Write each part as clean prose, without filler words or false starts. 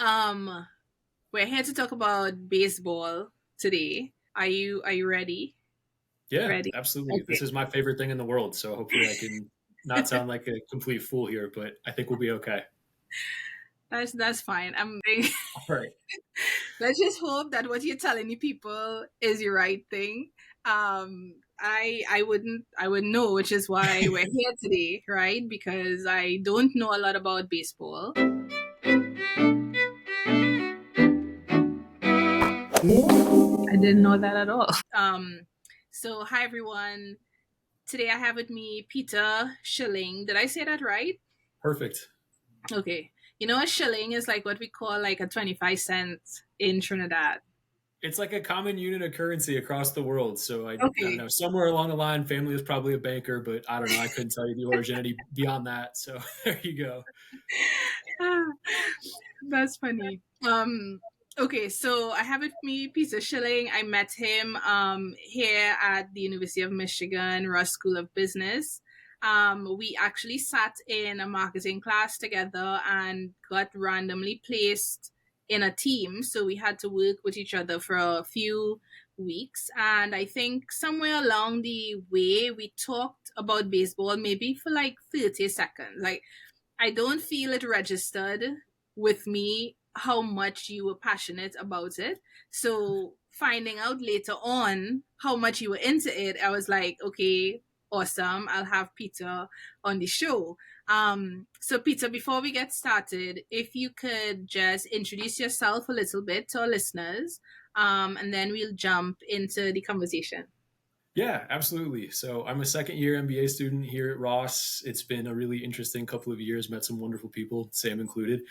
Um, we're here to talk about baseball today. Are you ready? Yeah, Ready? absolutely. This Okay. is my favorite thing in the world. So hopefully I can not sound like a complete fool here, but I think we'll be okay. That's fine. All right. Let's just hope that what you're telling the people is the right thing. I wouldn't know, which is why we're here today, right? Because I don't know a lot about baseball. I didn't know that at all. So hi everyone. Today I have with me Peter Schilling. Did I say that right? Perfect. Okay. You know, a shilling is like what we call like a 25 cents in Trinidad. It's like a common unit of currency across the world. So I don't Okay. know, somewhere along the line, family was probably a banker, but I don't know. I couldn't tell you the origin any beyond that. So there you go. That's funny. Okay, so I have with me Peter Schilling. I met him here at the University of Michigan Rush School of Business. We actually sat in a marketing class together and got randomly placed in a team. So we had to work with each other for a few weeks. And I think somewhere along the way, we talked about baseball maybe for like 30 seconds. Like, I don't feel it registered with me how much you were passionate about it. So finding out later on how much you were into it, I was like, okay, awesome. I'll have Peter on the show. So Peter, before we get started, if you could just introduce yourself a little bit to our listeners, and then we'll jump into the conversation. Yeah, absolutely. So I'm a second year MBA student here at Ross. It's been a really interesting couple of years, met some wonderful people, Sam included.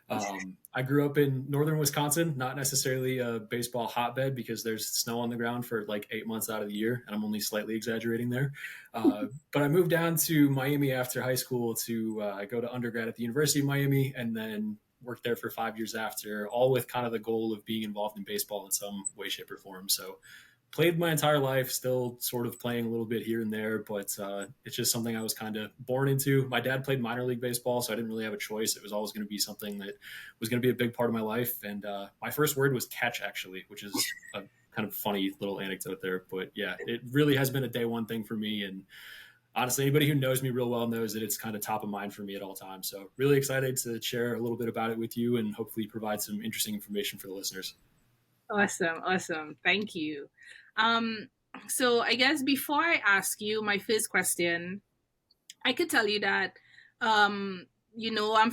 I grew up in northern Wisconsin, not necessarily a baseball hotbed because there's snow on the ground for like 8 months out of the year, and I'm only slightly exaggerating there. But I moved down to Miami after high school to go to undergrad at the University of Miami and then worked there for 5 years after, all with kind of the goal of being involved in baseball in some way, shape, or form. So played my entire life, still sort of playing a little bit here and there, but it's just something I was kind of born into. My dad played minor league baseball, so I didn't really have a choice. It was always going to be something that was going to be a big part of my life. And my first word was catch, actually, which is a kind of funny little anecdote there. But yeah, it really has been a day one thing for me. And honestly, anybody who knows me real well knows that it's kind of top of mind for me at all times. So really excited to share a little bit about it with you and hopefully provide some interesting information for the listeners. Awesome, awesome. Thank you. Um, so I guess before I ask you my first question, I could tell you that, I'm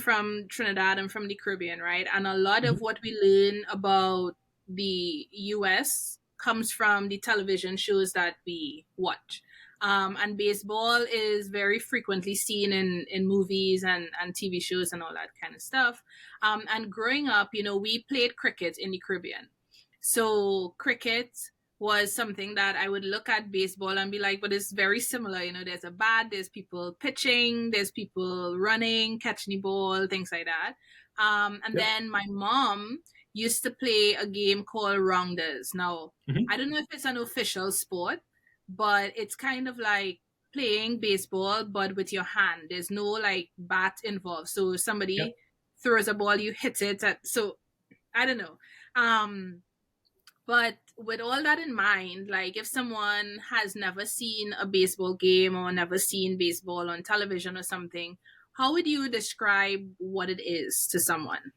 from Trinidad, I'm from the Caribbean, right? And a lot of Mhm. what we learn about the US comes from the television shows that we watch. And baseball is very frequently seen in movies and TV shows and all that kind of stuff. And growing up, we played cricket in the Caribbean. So cricket was something that I would look at baseball and be like, but it's very similar. There's a bat, there's people pitching, there's people running, catching the ball, things like that. And Yep. then my mom used to play a game called Rounders. Now, I Mhm. don't know if it's an official sport, but it's kind of like playing baseball, but with your hand. There's no like bat involved. So if somebody Yep. throws a ball, you hit it. So I don't know. Um, but with all that in mind, like if someone has never seen a baseball game or never seen baseball on television or something, how would you describe what it is to someone?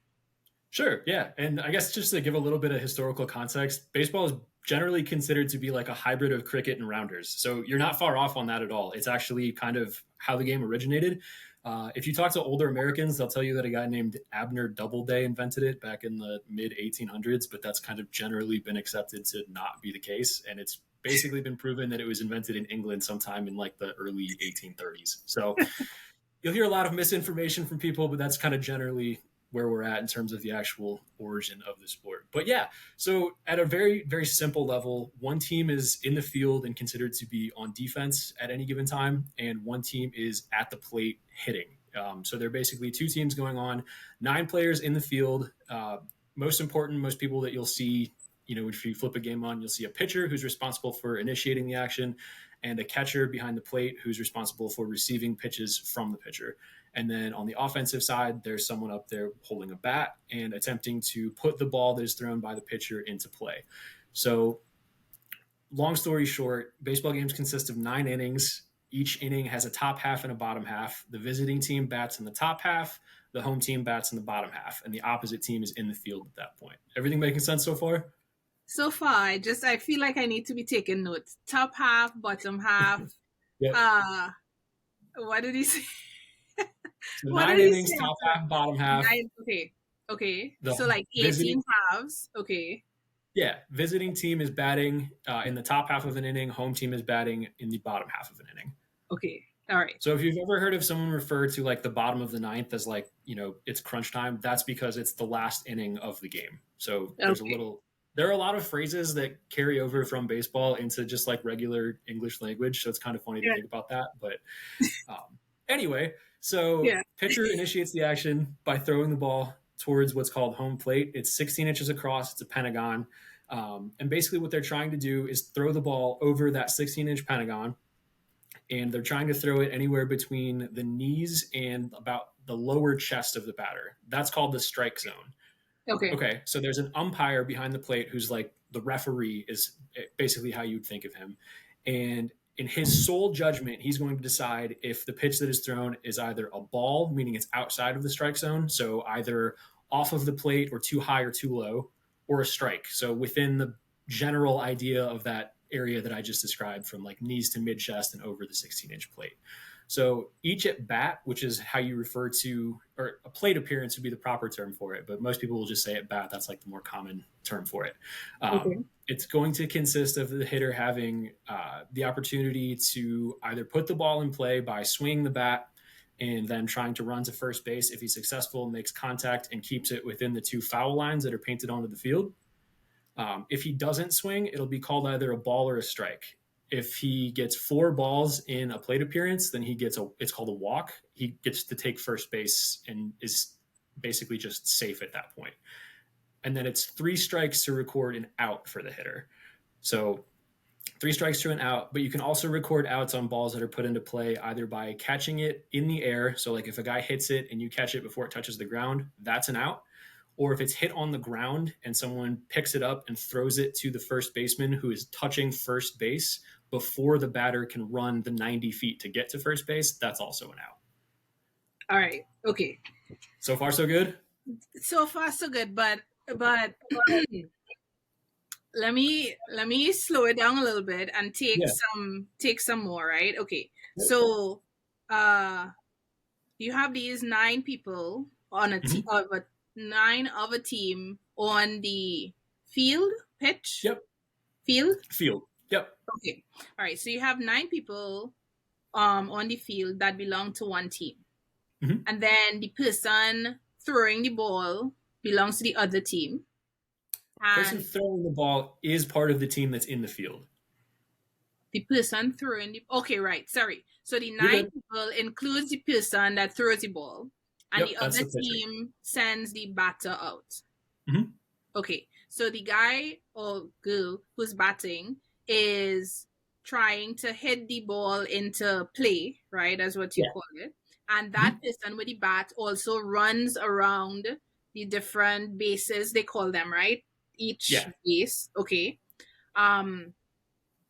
Sure. Yeah. And I guess just to give a little bit of historical context, baseball is generally considered to be like a hybrid of cricket and rounders. So you're not far off on that at all. It's actually kind of how the game originated. If you talk to older Americans, they'll tell you that a guy named Abner Doubleday invented it back in the mid 1800s, but that's kind of generally been accepted to not be the case. And it's basically been proven that it was invented in England sometime in like the early 1830s. So you'll hear a lot of misinformation from people, but that's kind of generally where we're at in terms of the actual origin of the sport. But yeah, so at a very, very simple level, one team is in the field and considered to be on defense at any given time, and one team is at the plate hitting. So there are basically two teams going on, 9 players in the field. Most important, most people that you'll see if you flip a game on, you'll see a pitcher who's responsible for initiating the action and a catcher behind the plate who's responsible for receiving pitches from the pitcher. And then on the offensive side, there's someone up there holding a bat and attempting to put the ball that is thrown by the pitcher into play. So, long story short, baseball games consist of 9 innings. Each inning has a top half and a bottom half. The visiting team bats in the top half, the home team bats in the bottom half, and the opposite team is in the field at that point. Everything making sense so far? So far, I feel like I need to be taking notes. Top half, bottom half. Yep. Uh, what did he say? So What nine did he innings, say top after half, bottom half. nine? Okay, okay. The So like visiting 18 halves. Okay, Yeah, visiting team is batting in the top half of an inning. Home team is batting in the bottom half of an inning. okay. All right. So if you've ever heard of someone refer to like the bottom of the ninth as like, it's crunch time, that's because it's the last inning of the game. So Okay. there are a lot of phrases that carry over from baseball into just like regular English language. So it's kind of funny to Yeah. think about that. But anyway, so Yeah. pitcher initiates the action by throwing the ball towards what's called home plate. It's 16 inches across. It's a pentagon. And basically what they're trying to do is throw the ball over that 16-inch pentagon, and they're trying to throw it anywhere between the knees and about the lower chest of the batter. That's called the strike zone. Okay. Okay, so there's an umpire behind the plate who's like the referee, is basically how you'd think of him. And in his sole judgment, he's going to decide if the pitch that is thrown is either a ball, meaning it's outside of the strike zone, so either off of the plate or too high or too low, or a strike, so within the general idea of that area that I just described from like knees to mid chest and over the 16-inch plate. So each at bat, which is how you refer to, or a plate appearance would be the proper term for it, but most people will just say at bat. That's like the more common term for it. Okay. It's going to consist of the hitter having the opportunity to either put the ball in play by swinging the bat and then trying to run to first base. If he's successful, makes contact and keeps it within the two foul lines that are painted onto the field. If he doesn't swing, it'll be called either a ball or a strike. If he gets 4 balls in a plate appearance, then it's called a walk. He gets to take first base and is basically just safe at that point. And then it's 3 strikes to record an out for the hitter. So 3 strikes to an out, but you can also record outs on balls that are put into play either by catching it in the air. So like if a guy hits it and you catch it before it touches the ground, that's an out. Or if it's hit on the ground and someone picks it up and throws it to the first baseman who is touching first base before the batter can run the 90 feet to get to first base, that's also an out. All right. Okay. So far, so good? So far, so good. But let me slow it down a little bit and Yeah. take some more. Right. Okay. So, uh, you have these 9 people on a team, Mm-hmm. but 9 of a team on the field pitch Yep. field. Field. Yep. Okay. All right. So you have 9 people on the field that belong to one team. Mm-hmm. And then the person throwing the ball belongs to the other team. Person And throwing the ball is part of the team that's in the field. the person throwing the okay, right, sorry. So the You're nine good. people includes the person that throws the ball, and the Yep. That's other the pitcher. team sends the batter out. Mm-hmm. Okay, so the guy or girl who's batting is trying to hit the ball into play, right? That's what you Yeah. call it. And that Mm-hmm. person with the bat also runs around the different bases, they call them, right? Each Yeah. base. Okay. Um,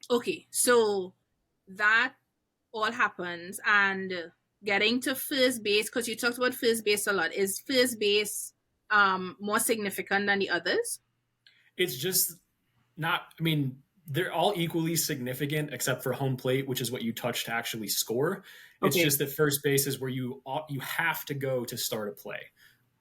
okay, so that all happens and getting to first base, because you talked about first base a lot, is first base more significant than the others? It's just not, I mean, they're all equally significant except for home plate, which is what you touch to actually score. It's Okay. just that first base is where you have to go to start a play.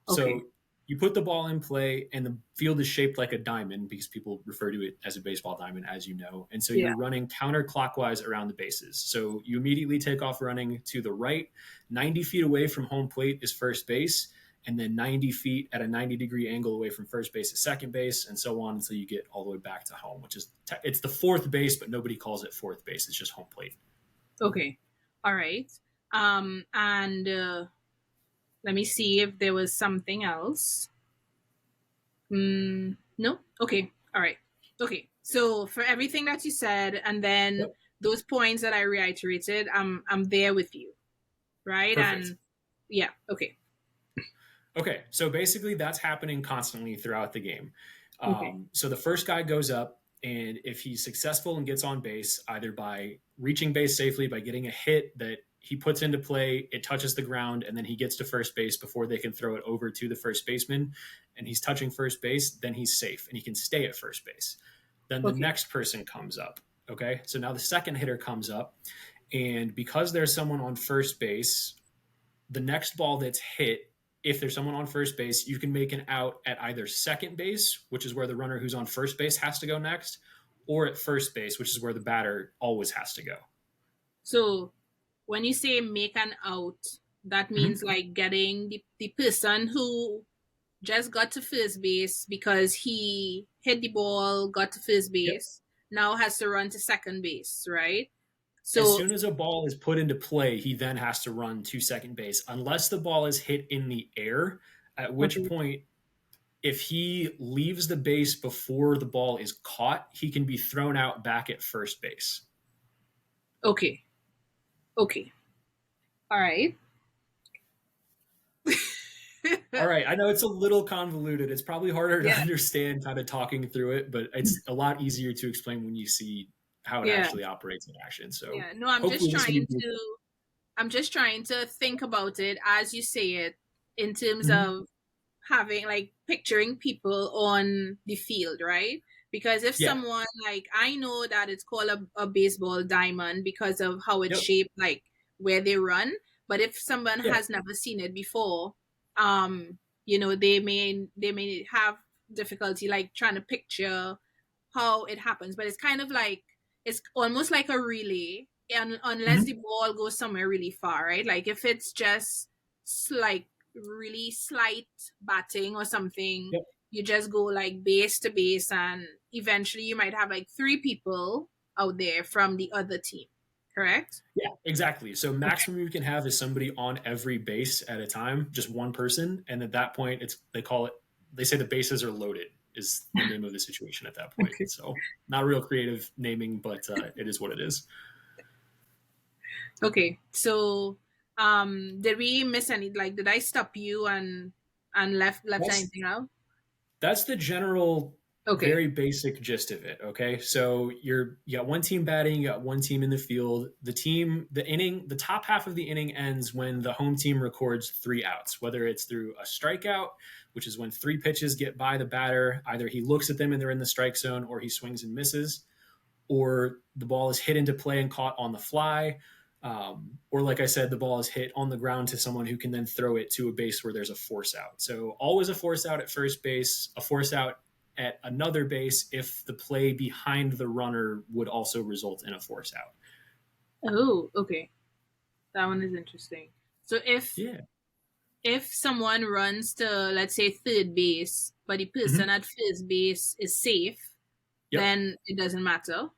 Okay. So you put the ball in play, and the field is shaped like a diamond because people refer to it as a baseball diamond, as you know. And so Yeah. you're running counterclockwise around the bases. So you immediately take off running to the right. 90 feet away from home plate is first base, and then 90 feet at a 90-degree angle away from first base is second base, and so on until you get all the way back to home, which is it's the fourth base, but nobody calls it fourth base. It's just home plate. Okay. All right. And let me see if there was something else. No? Okay. All right. Okay, so for everything that you said, and then Yep. those points that I reiterated, I'm there with you, right? Perfect. And yeah, okay, Okay, so basically that's happening constantly throughout the game. okay, So the first guy goes up, and if he's successful and gets on base, either by reaching base safely, by getting a hit that he puts into play, it touches the ground, and then he gets to first base before they can throw it over to the first baseman, and he's touching first base, then he's safe and he can stay at first base. Then the okay. next person comes up. Okay, so now the second hitter comes up, and because there's someone on first base, the next ball that's hit, if there's someone on first base, you can make an out at either second base, which is where the runner who's on first base has to go next, or at first base, which is where the batter always has to go. So when you say make an out, that means Mm-hmm. like getting the person who just got to first base because he hit the ball, got to first Yep. base, now has to run to second base, right? As So, soon as a ball is put into play, he then has to run to second base, unless the ball is hit in the air, at which okay, point, if he leaves the base before the ball is caught, he can be thrown out back at first base. okay, okay, all right. All right, I know it's a little convoluted. It's probably harder to Yeah, understand kind of talking through it, but it's a lot easier to explain when you see how it yeah, actually operates in action. So yeah. No, hopefully this will be good. I'm just trying to think about it as you say it in terms Mhm. of having like picturing people on the field, right? Because if Yeah. someone like I know that it's called a baseball diamond because of how it's Yep. shaped, like where they run. But if someone Yeah. has never seen it before, they may have difficulty like trying to picture how it happens. But it's kind of like it's almost like a relay, and unless the Mhm. ball goes somewhere really far, right? Like if it's just like really slight batting or something, Yep. you just go like base to base, and eventually you might have like three people out there from the other team. Correct? Yeah, exactly. So Okay. maximum you can have is somebody on every base at a time, just one person, and at that point it's they call it they say the bases are loaded is the name of the situation at that point. Okay. So not real creative naming, but it is what it is. Okay. So, did we miss any? Like, did I stop you and left That's anything out? That's the general, Okay. very basic gist of it. Okay, so you got one team batting, you got one team in the field. The top half of the inning ends when the home team records three outs, whether it's through a strikeout, which is when three pitches get by the batter. Either he looks at them and they're in the strike zone, or he swings and misses, or the ball is hit into play and caught on the fly. Or, like I said, the ball is hit on the ground to someone who can then throw it to a base where there's a force out. So, always a force out at first base, a force out at another base if the play behind the runner would also result in a force out. Oh, okay. That one is interesting. So Yeah. if someone runs to let's say third base, but the person Mm-hmm. at first base is safe, Yep. then it doesn't matter.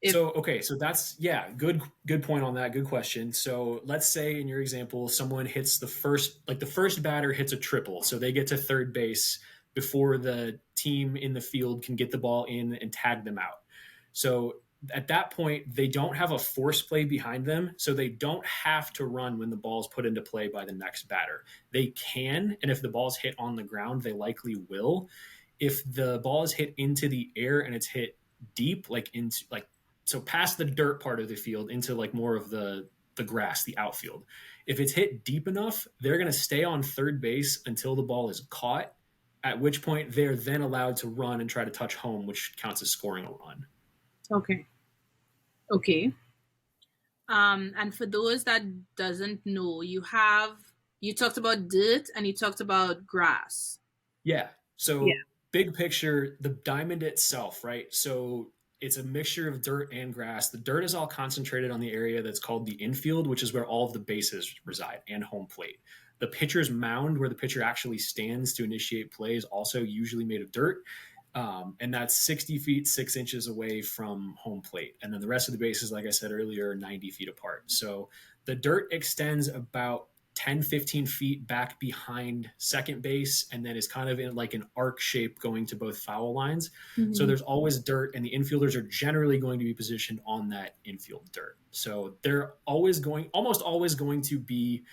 If So okay, so that's yeah, good point on that. Good question. So let's say in your example, someone hits the first batter hits a triple, so they get to third base before the team in the field can get the ball in and tag them out. So at that point, they don't have a force play behind them, so they don't have to run when the ball's put into play by the next batter. They can, and if the ball's hit on the ground, they likely will. If the ball is hit into the air and it's hit deep, like into like so past the dirt part of the field into like more of the grass, the outfield. If it's hit deep enough, they're going to stay on third base until the ball is caught, at which point they're then allowed to run and try to touch home, which counts as scoring a run. okay, okay. And for those that doesn't know, you talked about dirt and you talked about grass. Yeah. Yeah. So big picture, the diamond itself, right? So it's a mixture of dirt and grass. The dirt is all concentrated on the area that's called the infield, which is where all of the bases reside and home plate. The pitcher's mound, where the pitcher actually stands to initiate play, is also usually made of dirt. And that's 60 feet, 6 inches away from home plate. And then the rest of the bases, like I said earlier, are 90 feet apart. So the dirt extends about 10-15 feet back behind second base and then is kind of in like an arc shape going to both foul lines. So Mhm. there's always dirt, and the infielders are generally going to be positioned on that infield dirt. So they're almost always going to be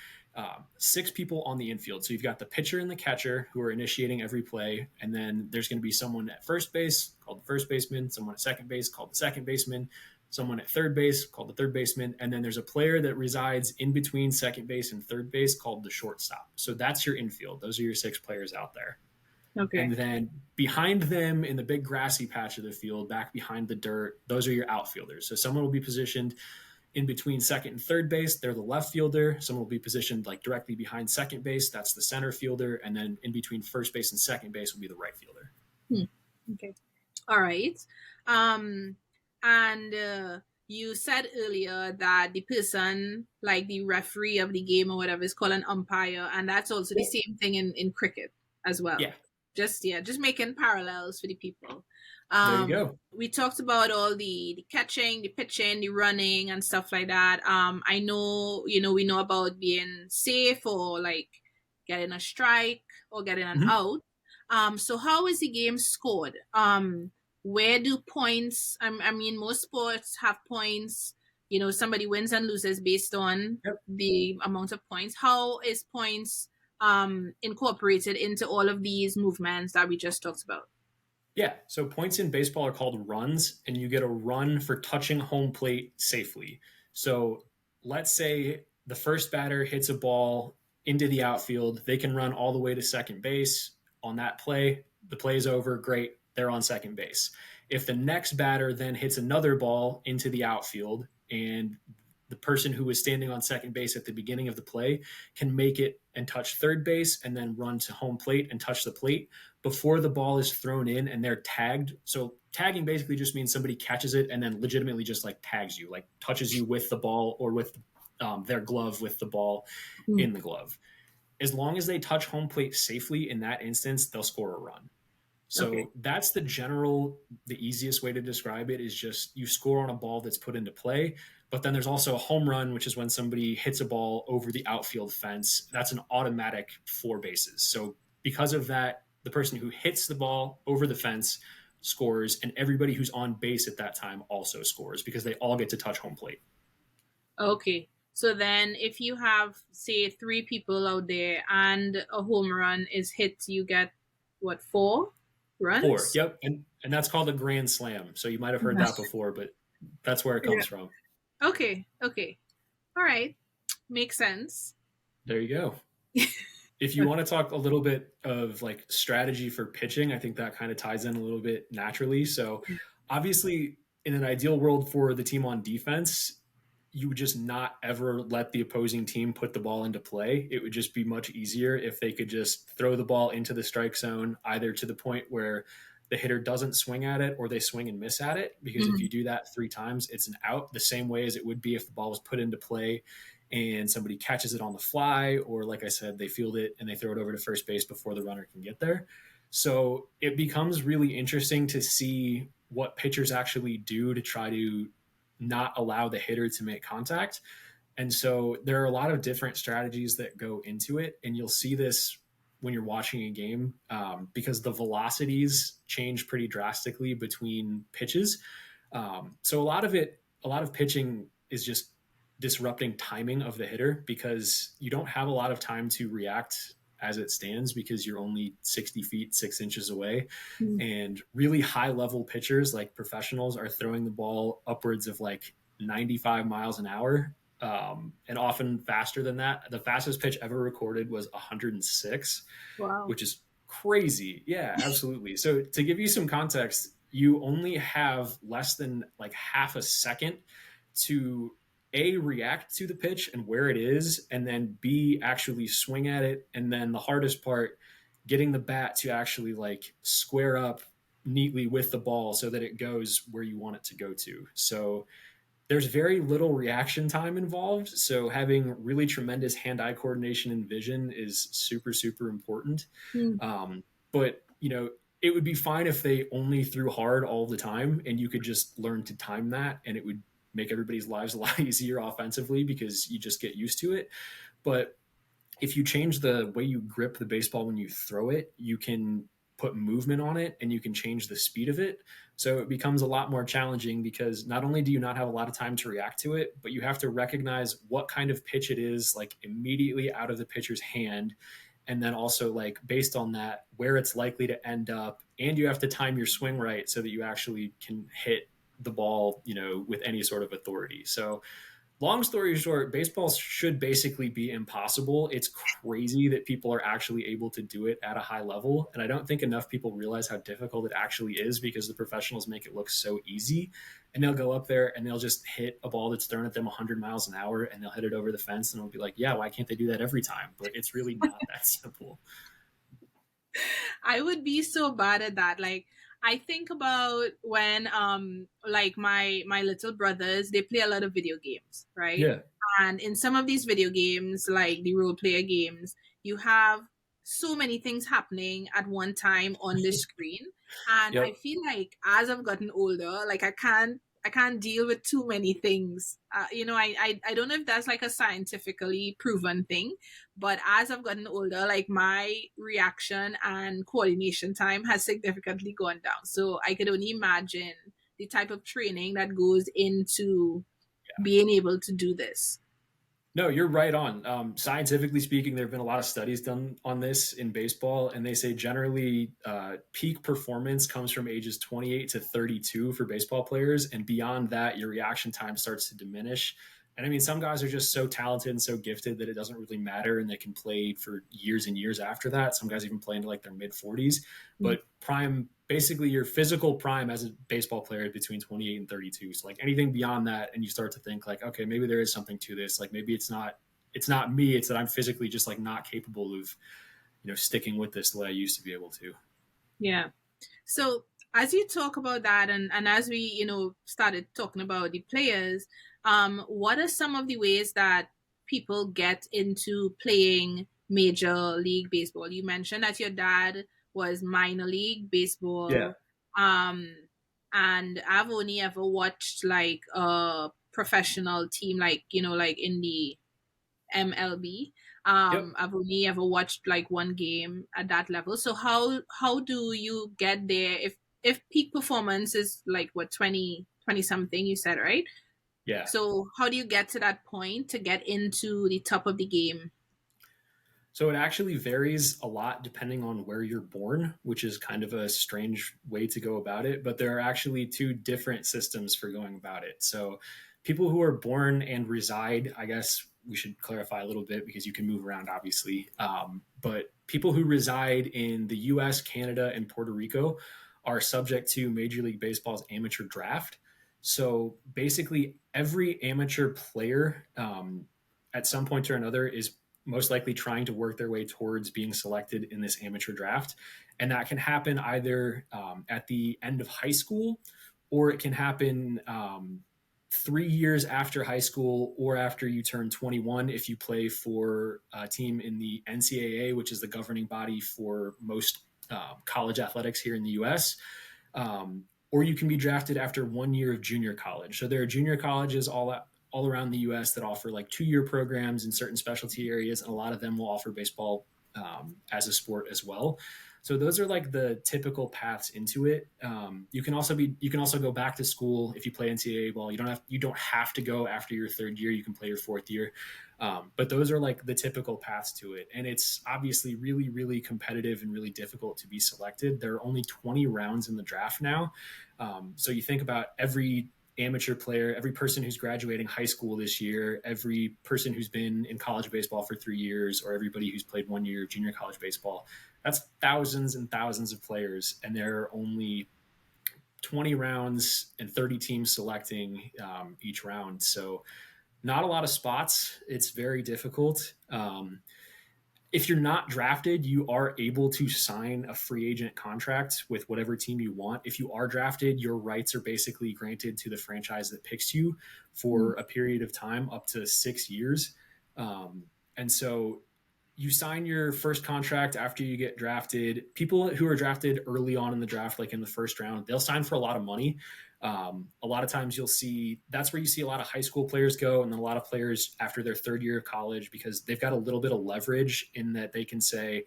six people on the infield. So you've got the pitcher and the catcher who are initiating every play, and then there's going to be someone at first base called the first baseman, someone at second base called the second baseman, someone at third base called the third baseman, and then there's a player that resides in between second base and third base called the shortstop. So that's your infield. Those are your six players out there. And Okay. then behind them in the big grassy patch of the field, back behind the dirt, those are your outfielders. So someone will be positioned in between second and third base. They're the left fielder. Someone will be positioned like directly behind second base. That's the center fielder. And then in between first base and second base will be the right fielder. Hmm. Okay. All right. Um, and you said earlier that the person, like the referee of the game or whatever, is called an umpire, and that's also the same thing in cricket as well. Yeah, Just making parallels for the people. there you go. We talked about all the catching, the pitching, the running, and stuff like that. I know, we know about being safe or like getting a strike or getting an Mm-hmm. out. So how is the game scored? Where do points? I mean, most sports have points. Somebody wins and loses based on Yep. the amount of points. How is points incorporated into all of these movements that we just talked about? Yeah. So points in baseball are called runs, and you get a run for touching home plate safely. So let's say the first batter hits a ball into the outfield. They can run all the way to second base on that play. The play is over. Great. They're on second base. If the next batter then hits another ball into the outfield and the person who was standing on second base at the beginning of the play can make it and touch third base and then run to home plate and touch the plate before the ball is thrown in and they're tagged. So tagging basically just means somebody catches it and then legitimately just like tags you, like touches you with the ball or with their glove with the ball Hmm. in the glove. As long as they touch home plate safely in that instance, they'll score a run. Okay. So that's the easiest way to describe it is just you score on a ball that's put into play. But then there's also a home run, which is when somebody hits a ball over the outfield fence. That's an automatic four bases. So because of that, the person who hits the ball over the fence scores, and everybody who's on base at that time also scores because they all get to touch home plate. Okay. So then if you have, say, three people out there and a home run is hit, you get what, four Four. runs? Yep. And that's called a grand slam. So you might have heard Yeah. that before, but that's where it Yeah. comes from. Okay. Okay. All right. Makes sense. There you go. If you want to talk a little bit of like strategy for pitching, I think that kind of ties in a little bit naturally. So, obviously, in an ideal world for the team on defense, you would just not ever let the opposing team put the ball into play. It would just be much easier if they could just throw the ball into the strike zone, either to the point where the hitter doesn't swing at it or they swing and miss at it. Because if Mhm. you do that three times, it's an out, the same way as it would be if the ball was put into play and somebody catches it on the fly, or like I said, they field it and they throw it over to first base before the runner can get there. So it becomes really interesting to see what pitchers actually do to try to not allow the hitter to make contact. And so there are a lot of different strategies that go into it. And you'll see this when you're watching a game because the velocities change pretty drastically between pitches. So a lot of pitching is just disrupting timing of the hitter because you don't have a lot of time to react as it stands because you're only 60 feet 6 inches away, Mhm. and really high level pitchers like professionals are throwing the ball upwards of like 95 miles an hour, and often faster than that. The fastest pitch ever recorded was 106, Wow. which is crazy. Yeah, absolutely. So to give you some context, you only have less than like half a second to a react to the pitch and where it is, and then b actually swing at it, and then the hardest part, getting the bat to actually like square up neatly with the ball so that it goes where you want it to go to. So there's very little reaction time involved. So having really tremendous hand-eye coordination and vision is super, super important. Hmm. But it would be fine if they only threw hard all the time, and you could just learn to time that, and it would make everybody's lives a lot easier offensively because you just get used to it. But if you change the way you grip the baseball when you throw it, you can put movement on it and you can change the speed of it. So it becomes a lot more challenging because not only do you not have a lot of time to react to it, but you have to recognize what kind of pitch it is like immediately out of the pitcher's hand. And then also like based on that, where it's likely to end up. And you have to time your swing right so that you actually can hit the ball, with any sort of authority. So long story short, baseball should basically be impossible. It's crazy that people are actually able to do it at a high level. And I don't think enough people realize how difficult it actually is because the professionals make it look so easy. And they'll go up there and they'll just hit a ball that's thrown at them 100 miles an hour and they'll hit it over the fence. And it'll be like, yeah, why can't they do that every time? But it's really not that simple. I would be so bad at that. Like I think about when like my little brothers, they play a lot of video games, right? Yeah. And in some of these video games, like the role player games, you have so many things happening at one time on the screen. And I Yep. feel like as I've gotten older, like I can't deal with too many things. I don't know if that's like a scientifically proven thing, but as I've gotten older, like my reaction and coordination time has significantly gone down. So I could only imagine the type of training that goes into being able to do this. No, you're right on. Scientifically speaking, there have been a lot of studies done on this in baseball, and they say generally peak performance comes from ages 28 to 32 for baseball players. And beyond that, your reaction time starts to diminish. And I mean, some guys are just so talented and so gifted that it doesn't really matter, and they can play for years and years after that. Some guys even play into like their mid 40s. But prime, basically, your physical prime as a baseball player is between 28 and 32. So like anything beyond that, and you start to think like, okay, maybe there is something to this. Like maybe it's not me. It's that I'm physically just like not capable of sticking with this the way I used to be able to. Yeah. So as you talk about that, and as we started talking about the players, what are some of the ways that people get into playing Major League Baseball? You mentioned that your dad was minor league Yeah. baseball, um, and I've only ever watched like a professional team, like like in the MLB. Yep. I've only ever watched like one game at that level. So how do you get there if peak performance is like what 20 something you said, right? Yeah. So how do you get to that point to get into the top of the game? So it actually varies a lot depending on where you're born, which is kind of a strange way to go about it. But there are actually two different systems for going about it. So people who are born and reside, I guess we should clarify a little bit because you can move around, obviously. But people who reside in the US, Canada, and Puerto Rico are subject to Major League Baseball's amateur draft. So basically, every amateur player at some point or another is most likely trying to work their way towards being selected in this amateur draft. And that can happen either at the end of high school or it can happen 3 years after high school or after you turn 21 if you play for a team in the NCAA, which is the governing body for most college athletics here in the US. Or you can be drafted after 1 year of junior college. So there are junior colleges all around the U.S. that offer like 2 year programs in certain specialty areas, and a lot of them will offer baseball as a sport as well. So those are like the typical paths into it. You can also go back to school if you play NCAA ball. You don't have to go after your 3rd year. You can play your 4th year. But those are like the typical paths to it. And it's obviously really, really competitive and really difficult to be selected. There are only 20 rounds in the draft now. So you think about every amateur player, every person who's graduating high school this year, every person who's been in college baseball for 3 years, or everybody who's played 1 year of junior college baseball. That's thousands and thousands of players. And there are only 20 rounds and 30 teams selecting each round. So not a lot of spots. It's very difficult. If you're not drafted, you are able to sign a free agent contract with whatever team you want. If you are drafted, your rights are basically granted to the franchise that picks you for a period of time up to 6 years. And so you sign your first contract after you get drafted. People who are drafted early on in the draft, like in the first round, they'll sign for a lot of money. A lot of times you'll see that's where you see a lot of high school players go, and then a lot of players after their third year of college because they've got a little bit of leverage in that they can say,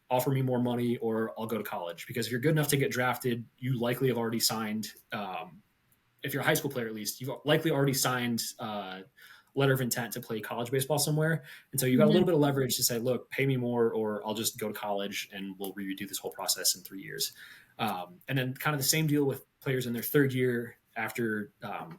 offer me more money or I'll go to college. Because if you're good enough to get drafted, you likely have already signed if you're a high school player at least, you've likely already signed letter of intent to play college baseball somewhere. And so you got a Mhm. little bit of leverage to say, look, pay me more, or I'll just go to college and we'll redo this whole process in 3 years. And then kind of the same deal with players in their third year after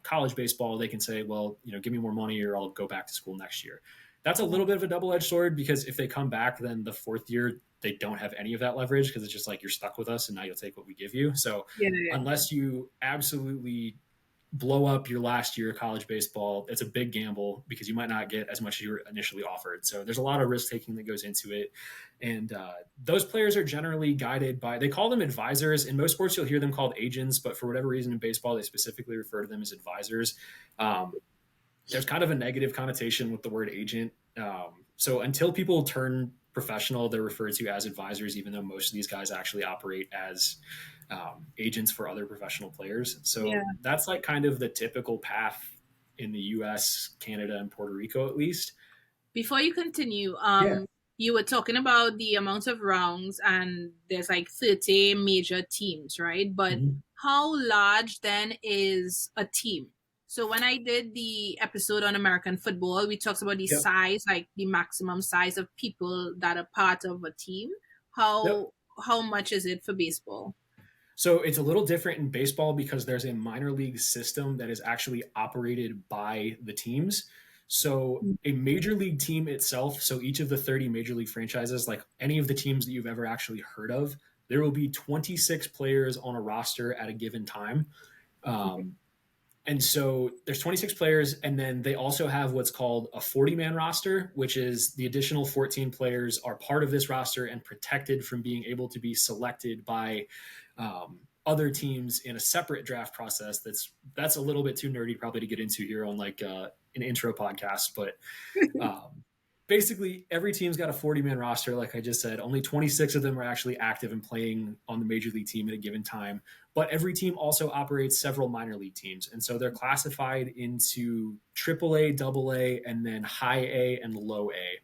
college baseball. They can say, well, give me more money or I'll go back to school next year. That's a Yeah, little bit of a double edged sword because if they come back, then the fourth year, they don't have any of that leverage because it's just like you're stuck with us and now you'll take what we give you. So yeah, yeah. unless you absolutely blow up your last year of college baseball, it's a big gamble because you might not get as much as you were initially offered. So there's a lot of risk taking that goes into it. And those players are generally guided by, they call them advisors. In most sports, you'll hear them called agents, but for whatever reason in baseball, they specifically refer to them as advisors. There's kind of a negative connotation with the word agent. So until people turn professional, they're referred to as advisors, even though most of these guys actually operate as agents for other professional players. Yeah. So that's like kind of the typical path in the US, Canada, and Puerto Rico, at least. Before you continue, Yeah. you were talking about the amount of rounds, and there's like 30 major teams, right? But Mhm. how large then is a team? So when I did the episode on American football, we talked about the Yep. size, like the maximum size of people that are part of a team. Yep. How much is it for baseball? So it's a little different in baseball because there's a minor league system that is actually operated by the teams. So a major league team itself, so each of the 30 major league franchises, like any of the teams that you've ever actually heard of, there will be 26 players on a roster at a given time. Okay. Um, and so there's 26 players, and then they also have what's called a 40-man roster, which is the additional 14 players are part of this roster and protected from being able to be selected by other teams in a separate draft process. That's a little bit too nerdy probably to get into here on like an intro podcast, but um, basically, every team's got a 40-man roster. Like I just said, only 26 of them are actually active and playing on the major league team at a given time. But every team also operates several minor league teams. And so they're classified into AAA, AA, and then high A and low A.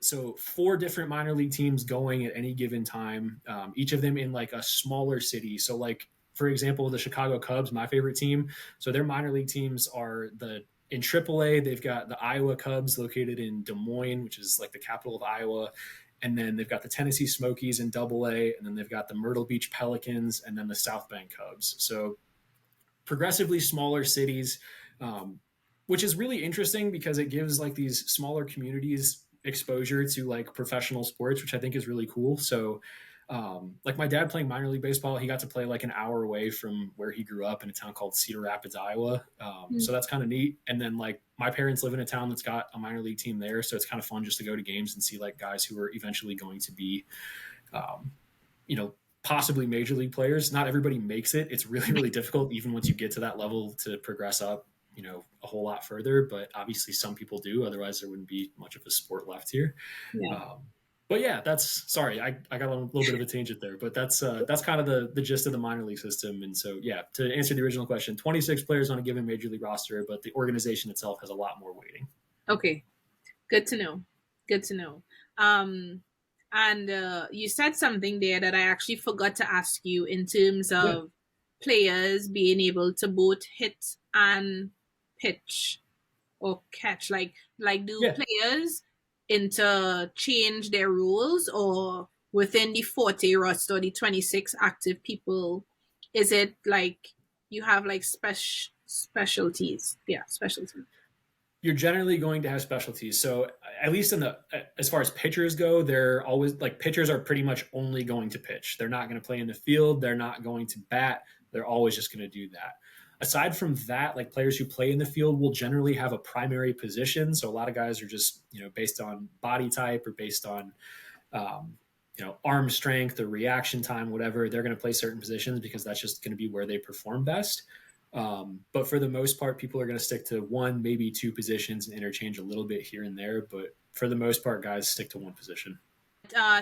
So four different minor league teams going at any given time, each of them in like a smaller city. So like, for example, the Chicago Cubs, my favorite team. So their minor league teams are the in AAA, they've got the Iowa Cubs located in Des Moines, which is like the capital of Iowa. And then they've got the Tennessee Smokies in AA, and then they've got the Myrtle Beach Pelicans, and then the South Bend Cubs. So progressively smaller cities, um, which is really interesting because it gives like these smaller communities exposure to like professional sports, which I think is really cool. So, like my dad playing minor league baseball, he got to play like an hour away from where he grew up in a town called Cedar Rapids, Iowa. So that's kind of neat. And then like my parents live in a town that's got a minor league team there, so it's kind of fun just to go to games and see like guys who are eventually going to be um, you know, possibly major league players. Not everybody makes it. It's really, really difficult, even once you get to that level, to progress up, a whole lot further. But obviously, some people do. Otherwise, there wouldn't be much of a sport left here. Yeah. But yeah, that's sorry, I got a little bit of a tangent there, but that's kind of the gist of the minor league system. And so yeah, to answer the original question, 26 players on a given major league roster, but the organization itself has a lot more weighting. Okay. Good to know. Good to know. Um, and you said something there that I actually forgot to ask you in terms Yeah, of players being able to both hit and pitch or catch. Like do yeah. players interchange their roles, or within the 40 roster, the 26 active people, is it like you have like specialties? Yeah, specialties. You're generally going to have specialties. So at least in the as far as pitchers go, they're always like pitchers are pretty much only going to pitch. They're not going to play in the field. They're not going to bat. They're always just going to do that. Aside from that, like players who play in the field will generally have a primary position. So a lot of guys are just based on body type or based on um, arm strength or reaction time, whatever. They're going to play certain positions because that's just going to be where they perform best. But for the most part, people are going to stick to one, maybe two positions and interchange a little bit here and there. But for the most part, guys stick to one position.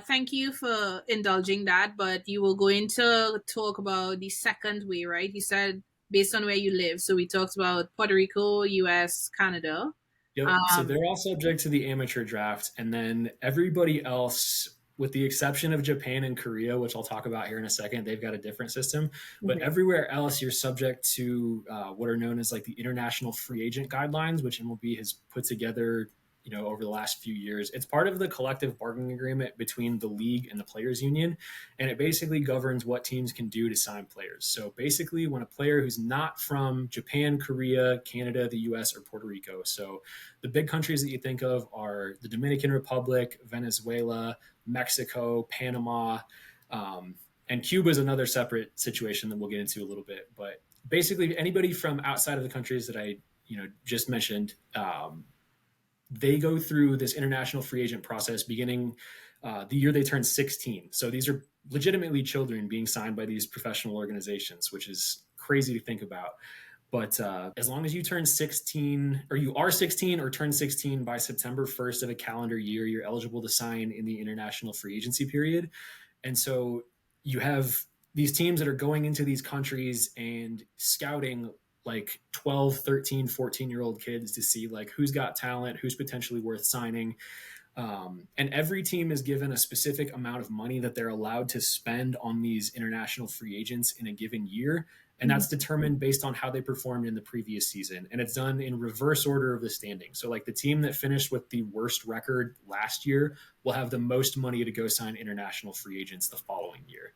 Thank you for indulging that, but you were going to talk about the second way, right? You said based on where you live. So we talked about Puerto Rico, US, Canada. Yep. So Um, they're all subject to the amateur draft. And then everybody else, with the exception of Japan and Korea, which I'll talk about here in a second, they've got a different system. But okay. everywhere else, you're subject to what are known as like the international free agent guidelines, which MLB has put together, over the last few years. It's part of the collective bargaining agreement between the league and the players union, and it basically governs what teams can do to sign players. So basically, when a player who's not from Japan, Korea, Canada, the US, or Puerto Rico, so the big countries that you think of are the Dominican Republic, Venezuela, Mexico, Panama, and Cuba is another separate situation that we'll get into a little bit. But basically, anybody from outside of the countries that I just mentioned, they go through this international free agent process beginning the year they turn 16. So these are legitimately children being signed by these professional organizations, which is crazy to think about. But as long as you turn 16, or you are 16 or turn 16 by September 1st of a calendar year, you're eligible to sign in the international free agency period. And so you have these teams that are going into these countries and scouting like 12, 13, 14-year-old kids to see like who's got talent, who's potentially worth signing. And every team is given a specific amount of money that they're allowed to spend on these international free agents in a given year. And Mhm. that's determined based on how they performed in the previous season. And it's done in reverse order of the standing. So, like the team that finished with the worst record last year will have the most money to go sign international free agents the following year.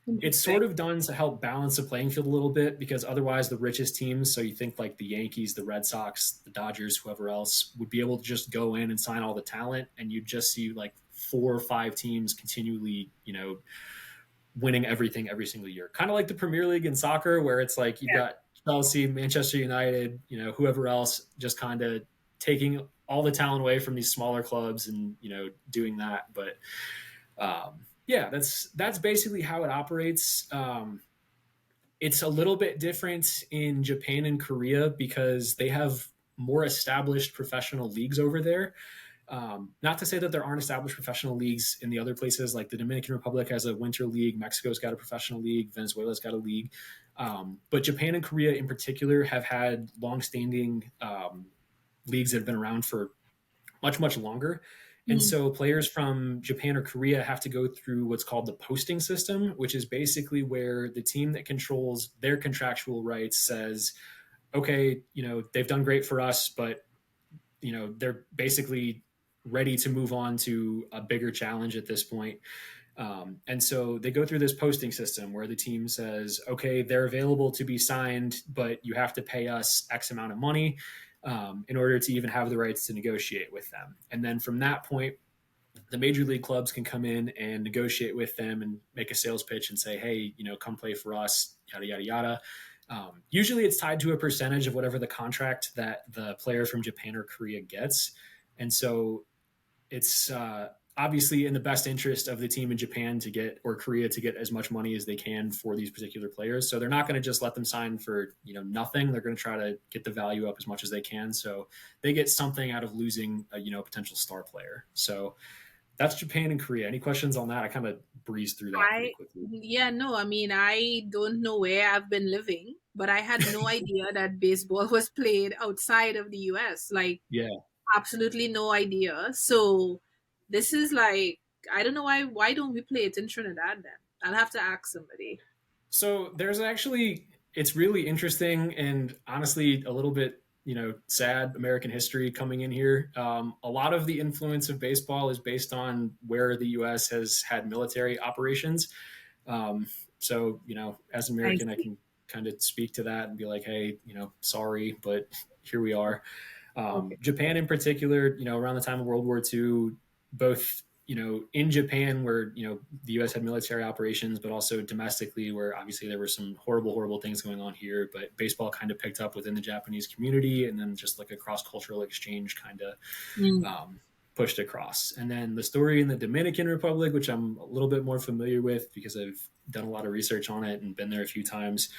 It's Interesting. sort of done to help balance the playing field a little bit because otherwise the richest teams, so you think like the Yankees, the Red Sox, the Dodgers, whoever else, would be able to just go in and sign all the talent, and you just see like 4 or 5 teams continually, winning everything every single year. Kind of like the Premier League in soccer, where it's like you've Yeah. got Chelsea, Manchester United, whoever else, just kind of taking all the talent away from these smaller clubs and doing that. But yeah, that's basically how it operates. It's a little bit different in Japan and Korea because they have more established professional leagues over there. Not to say that there aren't established professional leagues in the other places, like the Dominican Republic has a winter league, Mexico's got a professional league, Venezuela's got a league. But Japan and Korea in particular have had longstanding leagues that have been around for much, much longer. And Mm. so players from Japan or Korea have to go through what's called the posting system, which is basically where the team that controls their contractual rights says, okay, they've done great for us, but they're basically ready to move on to a bigger challenge at this point. And so they go through this posting system where the team says, okay, they're available to be signed, but you have to pay us X amount of money in order to even have the rights to negotiate with them. And then from that point, the major league clubs can come in and negotiate with them and make a sales pitch and say, hey, come play for us, yada, yada, yada. Usually it's tied to a percentage of whatever the contract that the player from Japan or Korea gets. And so it's obviously in the best interest of the team in Japan to get, or Korea to get, as much money as they can for these particular players. So they're not going to just let them sign for nothing. They're going to try to get the value up as much as they can. So they get something out of losing a potential star player. So that's Japan and Korea. Any questions on that? I kind of breezed through that pretty I quickly. yeah, no, I mean I don't know where I've been living, but I had no idea that baseball was played outside of the US. Like Yeah. absolutely no idea. So this is like I don't know why don't we play it in Trinidad then? I'll have to ask somebody. So there's actually, it's really interesting and honestly a little bit, sad American history coming in here. A lot of the influence of baseball is based on where the U.S. has had military operations. Um, so, as an I American, I see. can kind of speak to that and be like, hey, sorry, but here we are. Okay. Japan, in particular, around the time of World War II, both in Japan, where the U.S. had military operations, but also domestically, where obviously there were some horrible, horrible things going on here. But baseball kind of picked up within the Japanese community, and then just like a cross cultural exchange kind of Mm. um, pushed across. And then the story in the Dominican Republic, which I'm a little bit more familiar with because I've done a lot of research on it and been there a few times.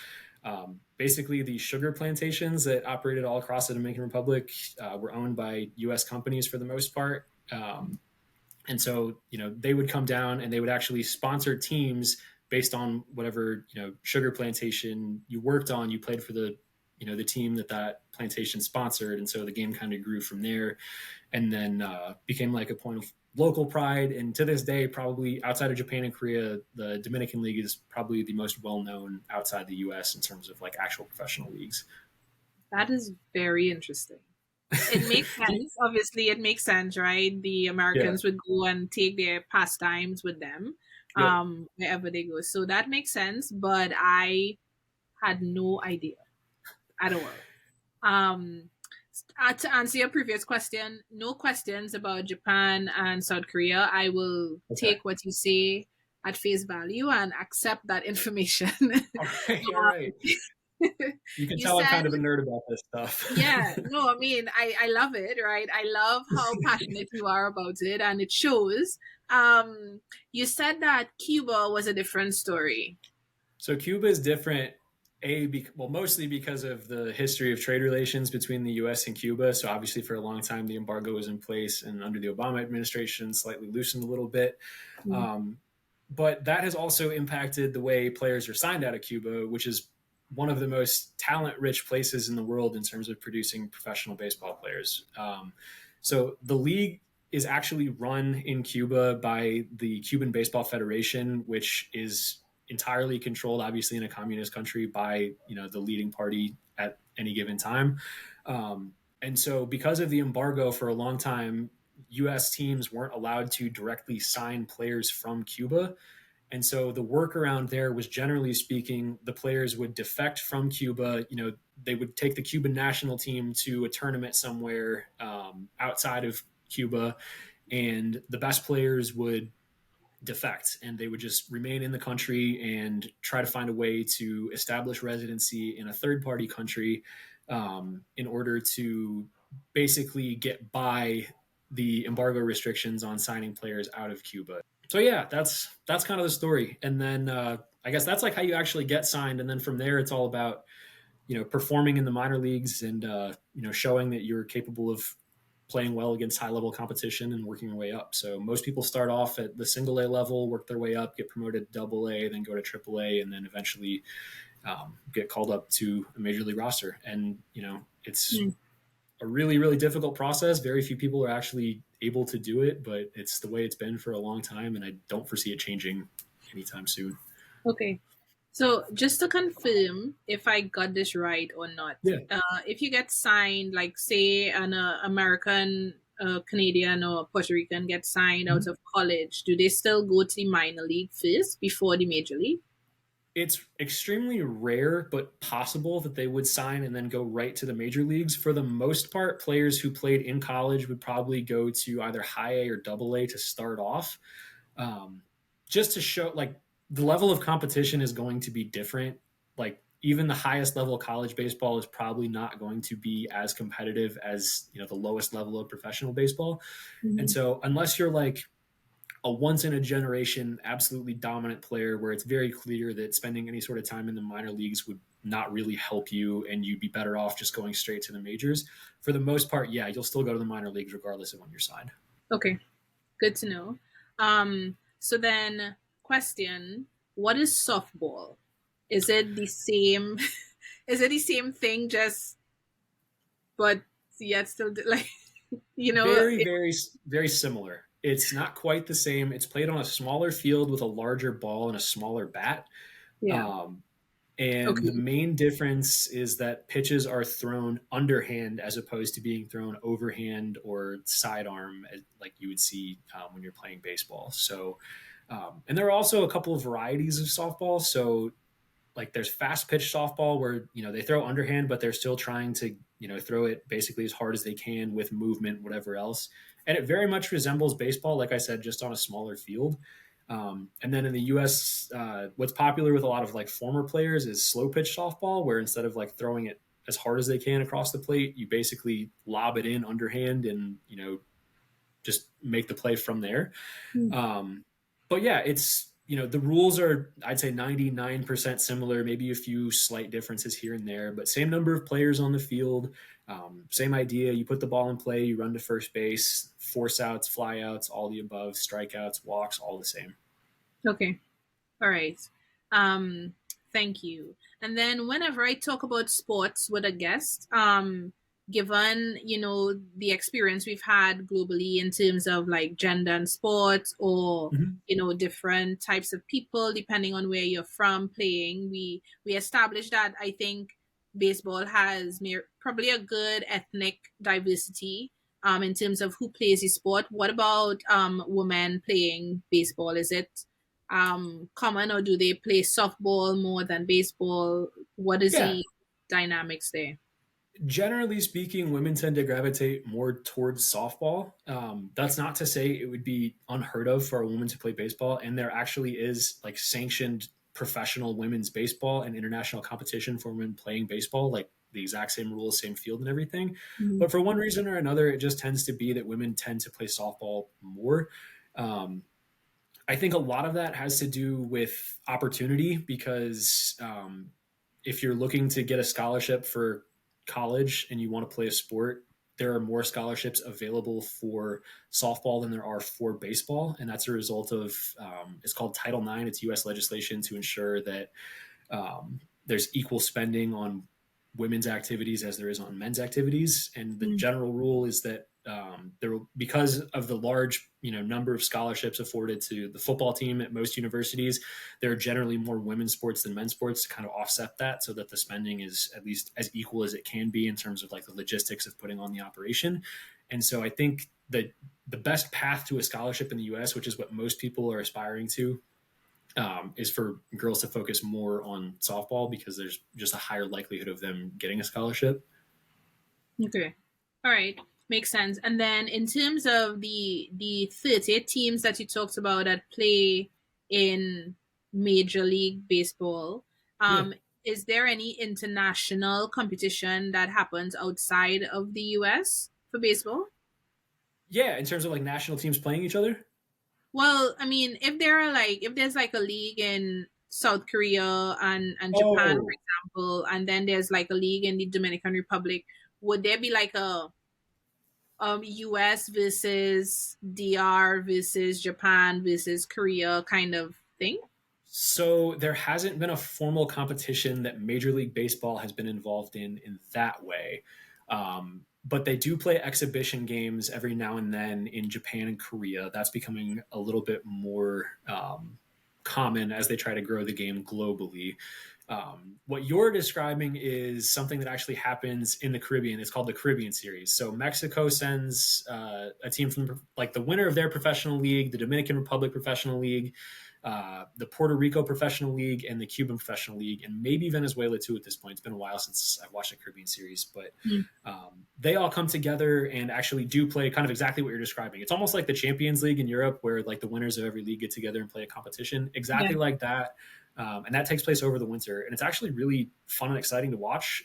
Basically, the sugar plantations that operated all across the Dominican Republic were owned by U.S. companies for the most part. And so, they would come down and they would actually sponsor teams based on whatever, sugar plantation you worked on. You played for the team that plantation sponsored. And so the game kind of grew from there, and then became like a point of local pride. And to this day, probably outside of Japan and Korea, the Dominican League is probably the most well known outside the US in terms of like actual professional leagues. That is very interesting. It makes sense. Obviously, it makes sense, right? The Yeah. Americans would go and take their pastimes with them Yep. wherever they go. So that makes sense, but I had no idea at all. Um, to answer your previous question, no questions about Japan and South Korea. I will Okay. take what you say at face value and accept that information. All right. All right. You can You tell I'm said, kind of a nerd about this stuff. yeah, no, I mean, I love it, right? I love how passionate you are about it, and it shows. You said that Cuba was a different story. So Cuba is different. Well, mostly because of the history of trade relations between the U.S. and Cuba. So obviously, for a long time, the embargo was in place, and under the Obama administration, slightly loosened a little bit. Mm. Um, but that has also impacted the way players are signed out of Cuba, which is one of the most talent-rich places in the world in terms of producing professional baseball players. So the league is actually run in Cuba by the Cuban Baseball Federation, which is entirely controlled, obviously, in a communist country by the leading party at any given time. And so, because of the embargo, for a long time, U.S. teams weren't allowed to directly sign players from Cuba. And so the workaround there was, generally speaking, the players would defect from Cuba. They would take the Cuban national team to a tournament somewhere outside of Cuba, and the best players would defect, and they would just remain in the country and try to find a way to establish residency in a third party country, in order to basically get by the embargo restrictions on signing players out of Cuba. So yeah, that's kind of the story. And then I guess that's like how you actually get signed, and then from there it's all about performing in the minor leagues, and showing that you're capable of playing well against high level competition and working your way up. So most people start off at the single A level, work their way up, get promoted to double A, then go to triple A, and then eventually get called up to a major league roster. And it's Mm. a really, really difficult process. Very few people are actually able to do it, but it's the way it's been for a long time, and I don't foresee it changing anytime soon. Okay. So just to confirm if I got this right or not, Yeah. if you get signed, like say an American, Canadian, or Puerto Rican gets signed out Mhm. of college, do they still go to the minor league first before the major league? It's extremely rare, but possible that they would sign and then go right to the major leagues. For the most part, players who played in college would probably go to either high A or double A to start off, um, just to show like the level of competition is going to be different. Like even the highest level of college baseball is probably not going to be as competitive as the lowest level of professional baseball. And Mhm. so unless you're like a once in a generation, absolutely dominant player where it's very clear that spending any sort of time in the minor leagues would not really help you and you'd be better off just going straight to the majors. For the most part, yeah, you'll still go to the minor leagues regardless of when you're signed. Okay, good to know. So then, question: what is softball? Is it the same? Is it the same thing? Just but yet still like Very, it, very, very similar. It's not quite the same. It's played on a smaller field with a larger ball and a smaller bat. yeah. Um, And the Okay. main difference is that pitches are thrown underhand as opposed to being thrown overhand or sidearm, like you would see when you're playing baseball. So, and there are also a couple of varieties of softball. So, like there's fast pitch softball where they throw underhand, but they're still trying to throw it basically as hard as they can with movement, whatever else. And it very much resembles baseball, like I said, just on a smaller field. And then in the U.S., what's popular with a lot of like former players is slow pitch softball, where instead of like throwing it as hard as they can across the plate, you basically lob it in underhand and just make the play from there. Hmm. Um, but yeah, The rules are, I'd say, 99% similar, maybe a few slight differences here and there, but same number of players on the field, same idea. You put the ball in play, you run to first base, force outs, fly outs, all the above, strikeouts, walks, all the same. Okay. All right. Um, Thank you. And then whenever I talk about sports with a guest, given the experience we've had globally in terms of like gender and sports, or Mhm. different types of people depending on where you're from playing, we established that I think baseball has probably a good ethnic diversity. In terms of who plays the sport, what about women playing baseball? Is it common, or do they play softball more than baseball? What is Yeah, the dynamics there? generally speaking, women tend to gravitate more towards softball. That's not to say it would be unheard of for a woman to play baseball, and there actually is like sanctioned professional women's baseball and international competition for women playing baseball, like the exact same rules, same field, and everything. Mhm. But for one reason or another, it just tends to be that women tend to play softball more. Um, I think a lot of that has to do with opportunity because if you're looking to get a scholarship for college and you want to play a sport, there are more scholarships available for softball than there are for baseball. And that's a result of it's called Title IX. It's U.S. legislation to ensure that there's equal spending on women's activities as there is on men's activities. And the Mm. general rule is that because of the large number of scholarships afforded to the football team at most universities, there are generally more women's sports than men's sports to kind of offset that, so that the spending is at least as equal as it can be in terms of like the logistics of putting on the operation. And so I think that the best path to a scholarship in the U.S., which is what most people are aspiring to, is for girls to focus more on softball because there's just a higher likelihood of them getting a scholarship. Okay. All right. Makes sense. And then in terms of the 38 teams that you talked about that play in Major League Baseball, Yeah. is there any international competition that happens outside of the US for baseball? Yeah, in terms of like national teams playing each other. Well, I mean, if there's like a league in South Korea and Japan, for Oh, example, and then there's like a league in the Dominican Republic, would there be like a US versus DR versus Japan versus Korea kind of thing? so there hasn't been a formal competition that Major League Baseball has been involved in that way. But they do play exhibition games every now and then in Japan and Korea. That's becoming a little bit more common as they try to grow the game globally. What you're describing is something that actually happens in the Caribbean. It's called the Caribbean Series. So Mexico sends a team from like the winner of their professional league, the Dominican Republic Professional League, the Puerto Rico Professional League, and the Cuban Professional League, and maybe Venezuela too at this point. It's been a while since I've watched a Caribbean series, but Mm. they all come together and actually do play kind of exactly what you're describing. It's almost like the Champions League in Europe, where like the winners of every league get together and play a competition, Yeah. exactly like that. And that takes place over the winter, and it's actually really fun and exciting to watch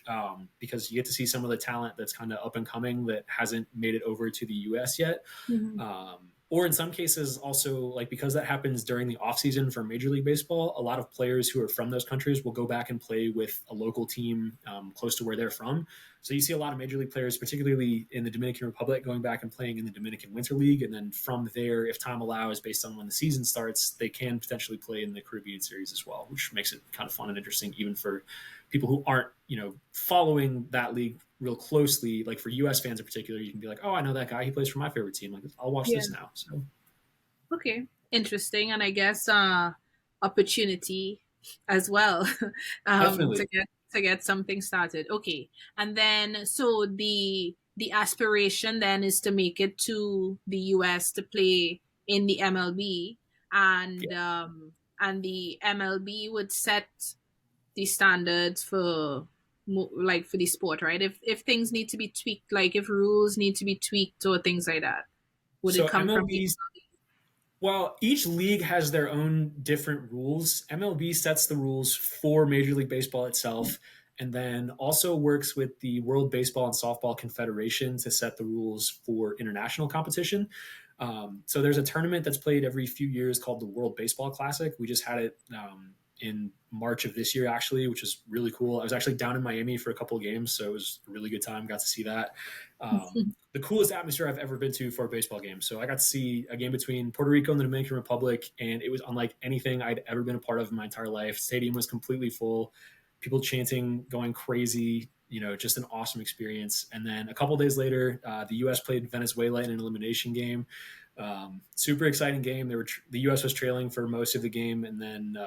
because you get to see some of the talent that's kind of up and coming that hasn't made it over to the U.S. yet. Mhm. Or in some cases, also like because that happens during the off season for Major League Baseball, a lot of players who are from those countries will go back and play with a local team close to where they're from. So you see a lot of Major League players, particularly in the Dominican Republic, going back and playing in the Dominican Winter League, and then from there, if time allows, based on when the season starts, they can potentially play in the Caribbean Series as well, which makes it kind of fun and interesting, even for people who aren't following that league real closely. Like for U.S. fans in particular, you can be like, oh, I know that guy. He plays for my favorite team. Like I'll watch Yeah. this now. So Okay. Interesting. And I guess opportunity as well definitely, to get something started. Okay. And then so the aspiration then is to make it to the US to play in the MLB, yeah. and the MLB would set the standards for like for the sport, right? If things need to be tweaked, like if rules need to be tweaked or things like that, would it So come from the MLB's Well, each league has their own different rules. MLB sets the rules for Major League Baseball itself, and then also works with the World Baseball and Softball Confederation to set the rules for international competition. So there's a tournament that's played every few years called the World Baseball Classic. We just had it in March of this year, actually, which is really cool. I was actually down in Miami for a couple of games, so it was a really good time. Got to see that. The coolest atmosphere I've ever been to for a baseball game. So I got to see a game between Puerto Rico and the Dominican Republic, and it was unlike anything I'd ever been a part of in my entire life. Stadium was completely full, people chanting, going crazy. Just an awesome experience. And then a couple days later, the U.S. played Venezuela in an elimination game. Super exciting game. The U.S. was trailing for most of the game, and then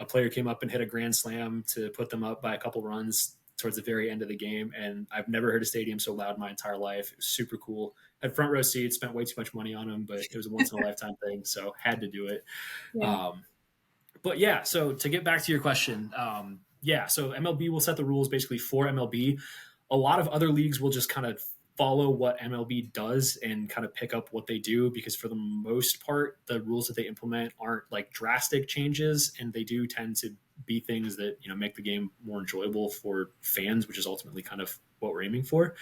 a player came up and hit a grand slam to put them up by a couple runs towards the very end of the game. And I've never heard a stadium so loud in my entire life. It was super cool. Had front row seats, spent way too much money on them, but it was a once in a lifetime thing, so had to do it. Yeah. But yeah, so to get back to your question, so MLB will set the rules basically for MLB. A lot of other leagues will just kind of follow what MLB does and kind of pick up what they do, because for the most part, the rules that they implement aren't like drastic changes, and they do tend to be things that make the game more enjoyable for fans, which is ultimately kind of what we're aiming for.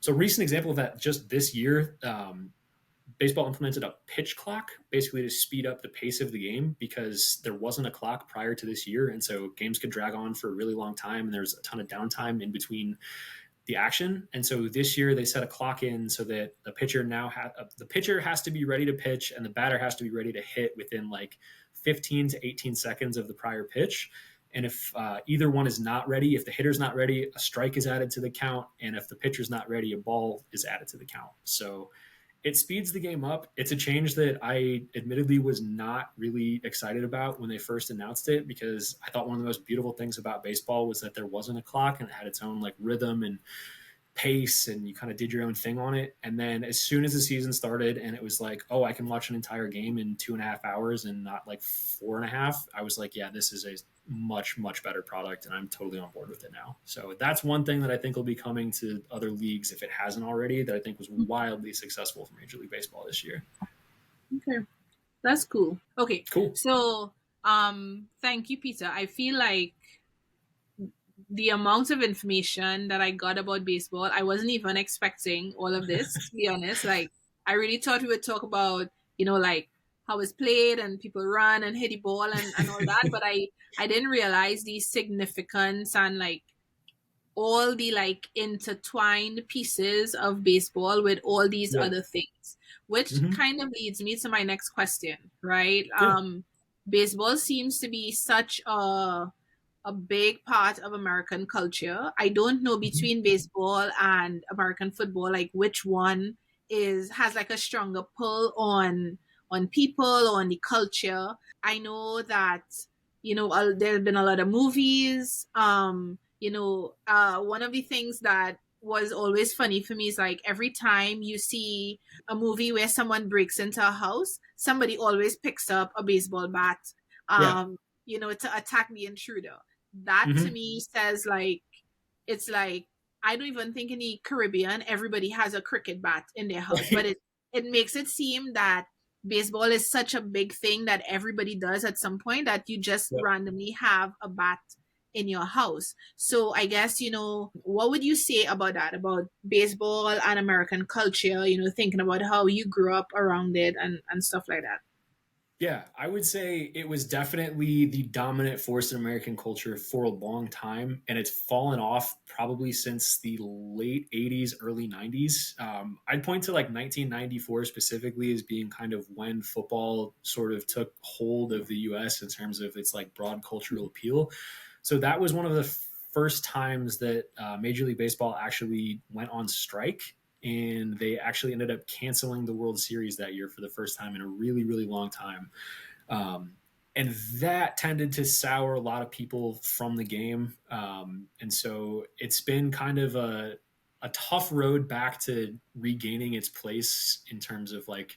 So recent example of that just this year, baseball implemented a pitch clock basically to speed up the pace of the game, because there wasn't a clock prior to this year, and so games could drag on for a really long time, and there's a ton of downtime in between the action. And so this year they set a clock in so that the pitcher has to be ready to pitch and the batter has to be ready to hit within like 15 to 18 seconds of the prior pitch. And if either one is not ready, if the hitter's not ready, a strike is added to the count, and if the pitcher's not ready, a ball is added to the count. So it speeds the game up. It's a change that I admittedly was not really excited about when they first announced it, because I thought one of the most beautiful things about baseball was that there wasn't a clock and it had its own like rhythm and pace, and you kind of did your own thing on it. And then as soon as the season started and it was like, oh, I can watch an entire game in 2.5 hours and not like 4.5, I was like, yeah, this is a much, much better product, and I'm totally on board with it now. So that's one thing that I think will be coming to other leagues, if it hasn't already, that I think was wildly successful for Major League Baseball this year. Okay. That's cool. Okay. Cool. So, thank you, Peter. I feel like the amount of information that I got about baseball, I wasn't even expecting all of this, to be honest. Like, I really thought we would talk about, like how it's played and people run and hit the ball and all that. But I didn't realize the significance and like all the like intertwined pieces of baseball with all these Yeah. other things, which Mm-hmm. kind of leads me to my next question, right? Yeah. Baseball seems to be such a big part of American culture. I don't know Mm-hmm. between baseball and American football, like which one has like a stronger pull on people, on the culture. I know that there have been a lot of movies. One of the things that was always funny for me is like every time you see a movie where someone breaks into a house, somebody always picks up a baseball bat, Yeah. um, to attack the intruder. That to Mm-hmm. me says like it's like I don't even think in the Caribbean everybody has a cricket bat in their house, but it makes it seem that baseball is such a big thing that everybody does at some point that you just Yep. randomly have a bat in your house. So I guess, what would you say about that, about baseball and American culture, thinking about how you grew up around it and stuff like that? Yeah, I would say it was definitely the dominant force in American culture for a long time, and it's fallen off probably since the late 80s, early 90s. I'd point to like 1994 specifically as being kind of when football sort of took hold of the US in terms of its like broad cultural appeal. So that was one of the first times that Major League Baseball actually went on strike, and they actually ended up canceling the World Series that year for the first time in a really, really long time. Um, and that tended to sour a lot of people from the game. And so it's been kind of a tough road back to regaining its place in terms of like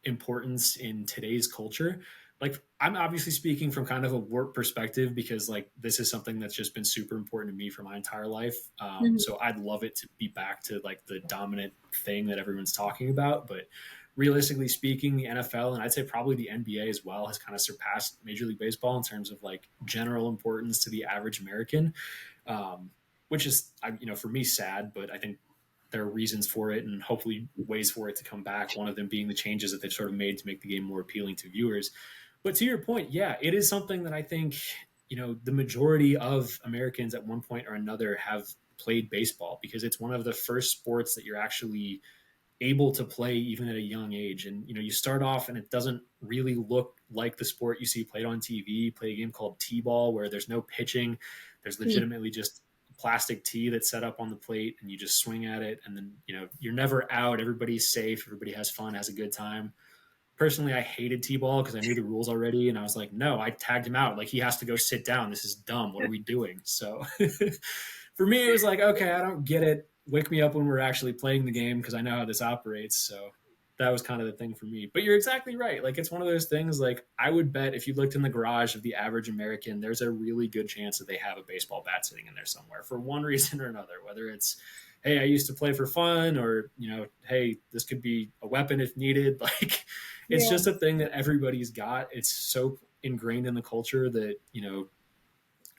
importance in today's culture. Like, I'm obviously speaking from kind of a work perspective, because like this is something that's just been super important to me for my entire life. Mm-hmm. So I'd love it to be back to like the dominant thing that everyone's talking about. But realistically speaking, the NFL, and I'd say probably the NBA as well, has kind of surpassed Major League Baseball in terms of like general importance to the average American, which is, for me, sad. But I think there are reasons for it and hopefully ways for it to come back. One of them being the changes that they've sort of made to make the game more appealing to viewers. But to your point, yeah, it is something that I think, the majority of Americans at one point or another have played baseball because it's one of the first sports that you're actually able to play even at a young age. And you start off and it doesn't really look like the sport you see played on TV. You play a game called T-ball where there's no pitching. There's Mm. legitimately just a plastic tee that's set up on the plate and you just swing at it. And then, you're never out. Everybody's safe. Everybody has fun, has a good time. Personally, I hated T-ball because I knew the rules already, and I was like, no, I tagged him out. Like, he has to go sit down. This is dumb. What are we doing? So for me, it was like, okay, I don't get it. Wake me up when we're actually playing the game because I know how this operates. So that was kind of the thing for me. But you're exactly right. Like, it's one of those things. Like, I would bet if you looked in the garage of the average American, there's a really good chance that they have a baseball bat sitting in there somewhere for one reason or another. Whether it's, hey, I used to play for fun, or hey, this could be a weapon if needed. Like, it's Yeah. just a thing that everybody's got. It's so ingrained in the culture that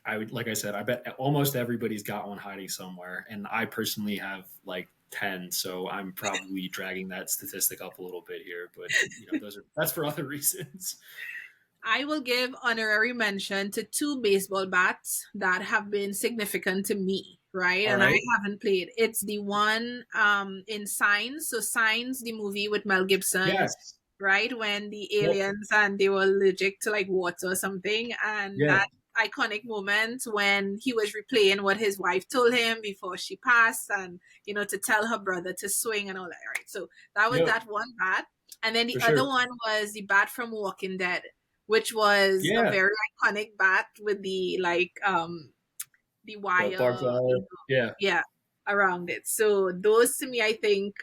I would, like I said, I bet almost everybody's got one hiding somewhere, and I personally have like 10, so I'm probably dragging that statistic up a little bit here, but that's for other reasons. I will give honorary mention to two baseball bats that have been significant to me, right? All And I right. haven't played. It's the one in Signs. So Signs, the movie with Mel Gibson, Yes. right? When the Yep. aliens and they were allergic to like water or something. And Yeah. that iconic moment when he was replaying what his wife told him before she passed and, to tell her brother to swing and all that, right? So that was Yep. that one bat. And then the For other sure. one was the bat from Walking Dead, which was a Yeah. very iconic bat with the the The barbed wire, wire. Yeah. yeah, around it. So those to me, I think,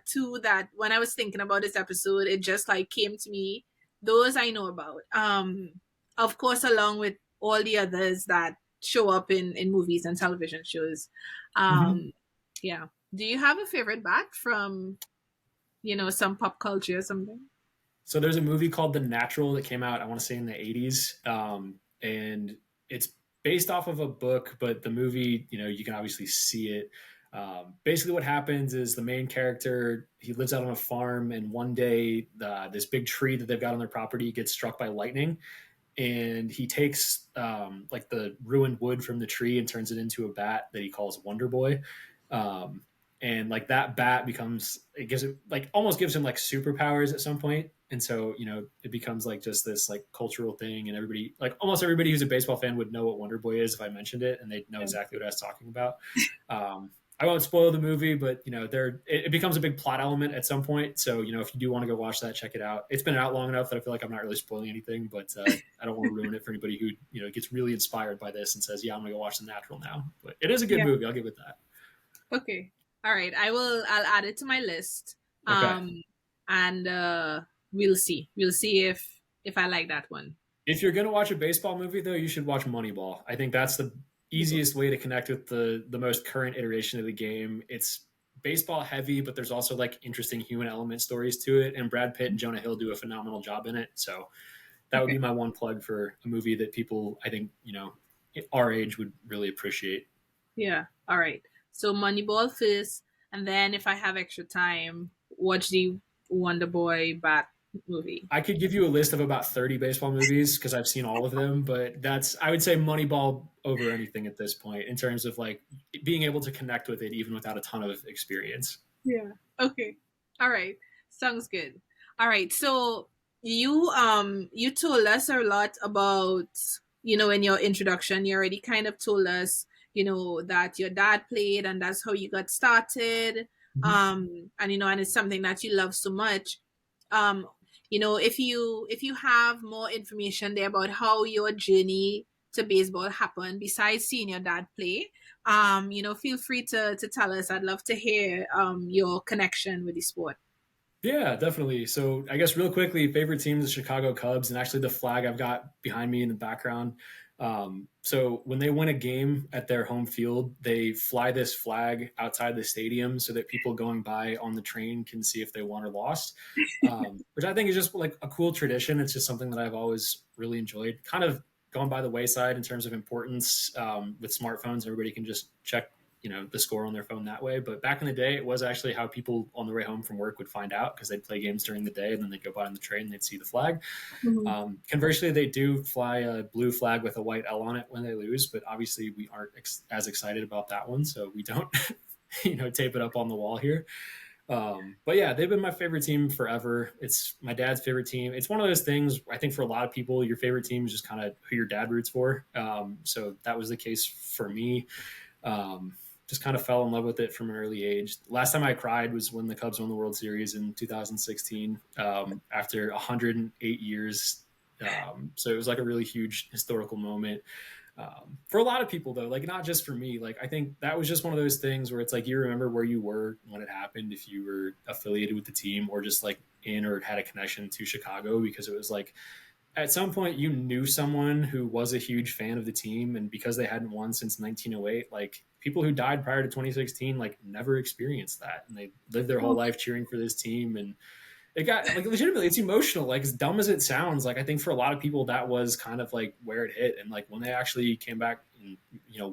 two that when I was thinking about this episode, it just like came to me. Those I know about. Of course, along with all the others that show up in movies and television shows. hmm Um, yeah. Do you have a favorite bat from some pop culture or something? So there's a movie called The Natural that came out, I want to say in the 80s. And it's based off of a book, but the movie, you can obviously see it. Basically, what happens is the main character, he lives out on a farm, and one day, this big tree that they've got on their property gets struck by lightning. And he takes like the ruined wood from the tree and turns it into a bat that he calls Wonder Boy. Um, and like that bat becomes, it gives it like almost gives him like superpowers at some point. And so it becomes like just this like cultural thing, and everybody, like almost everybody who's a baseball fan would know what Wonder Boy is if I mentioned it, and they'd know exactly what I was talking about. um, I won't spoil the movie, but it becomes a big plot element at some point. So if you do want to go watch that, check it out. It's been out long enough that I feel like I'm not really spoiling anything, but I don't want to ruin it for anybody who gets really inspired by this and says, "Yeah, I'm gonna go watch The Natural now." But it is a good Yeah. movie. I'll give it that. Okay. All right. I'll add it to my list. Okay. And we'll see. We'll see if I like that one. If you're gonna watch a baseball movie, though, you should watch Moneyball. I think that's the easiest way to connect with the most current iteration of the game. It's baseball heavy, but there's also like interesting human element stories to it. And Brad Pitt and Jonah Hill do a phenomenal job in it. So that would be Okay. my one plug for a movie that people, I think, our age would really appreciate. Yeah. All right. So Moneyball first, and then if I have extra time, watch the Wonder Boy Bat movie. I could give you a list of about 30 baseball movies because I've seen all of them, but I would say Moneyball over anything at this point in terms of like being able to connect with it even without a ton of experience. Yeah. Okay. All right. Sounds good. All right. So you told us a lot about, in your introduction, you already kind of told us, that your dad played and that's how you got started. Mhm. And it's something that you love so much. Um, if you have more information there about how your journey to baseball happened besides seeing your dad play, feel free to tell us. I'd love to hear your connection with the sport. Yeah, definitely. So I guess real quickly, favorite team is the Chicago Cubs, and actually the flag I've got behind me in the background. So when they win a game at their home field, they fly this flag outside the stadium so that people going by on the train can see if they won or lost, which I think is just like a cool tradition. It's just something that I've always really enjoyed. Kind of gone by the wayside in terms of importance with smartphones. Everybody can just check the score on their phone that way. But back in the day, it was actually how people on the way home from work would find out, because they'd play games during the day and then they'd go by on the train and they'd see the flag. Mhm. Conversely, they do fly a blue flag with a white L on it when they lose, but obviously we aren't as excited about that one, so we don't tape it up on the wall here. But yeah, they've been my favorite team forever. It's my dad's favorite team. It's one of those things, I think, for a lot of people, your favorite team is just kind of who your dad roots for. So that was the case for me. Just kind of fell in love with it from an early age. Last time I cried was when the Cubs won the World Series in 2016, after 108 years. So it was like a really huge historical moment. For a lot of people, though, like not just for me, like I think that was just one of those things where it's like you remember where you were when it happened, if you were affiliated with the team or just like in or had a connection to Chicago, because it was like at some point you knew someone who was a huge fan of the team, and because they hadn't won since 1908, like people who died prior to 2016 like never experienced that, and they lived their whole Oh, life cheering for this team. And it got like legitimately, it's emotional. Like as dumb as it sounds, like I think for a lot of people that was kind of like where it hit. And like when they actually came back and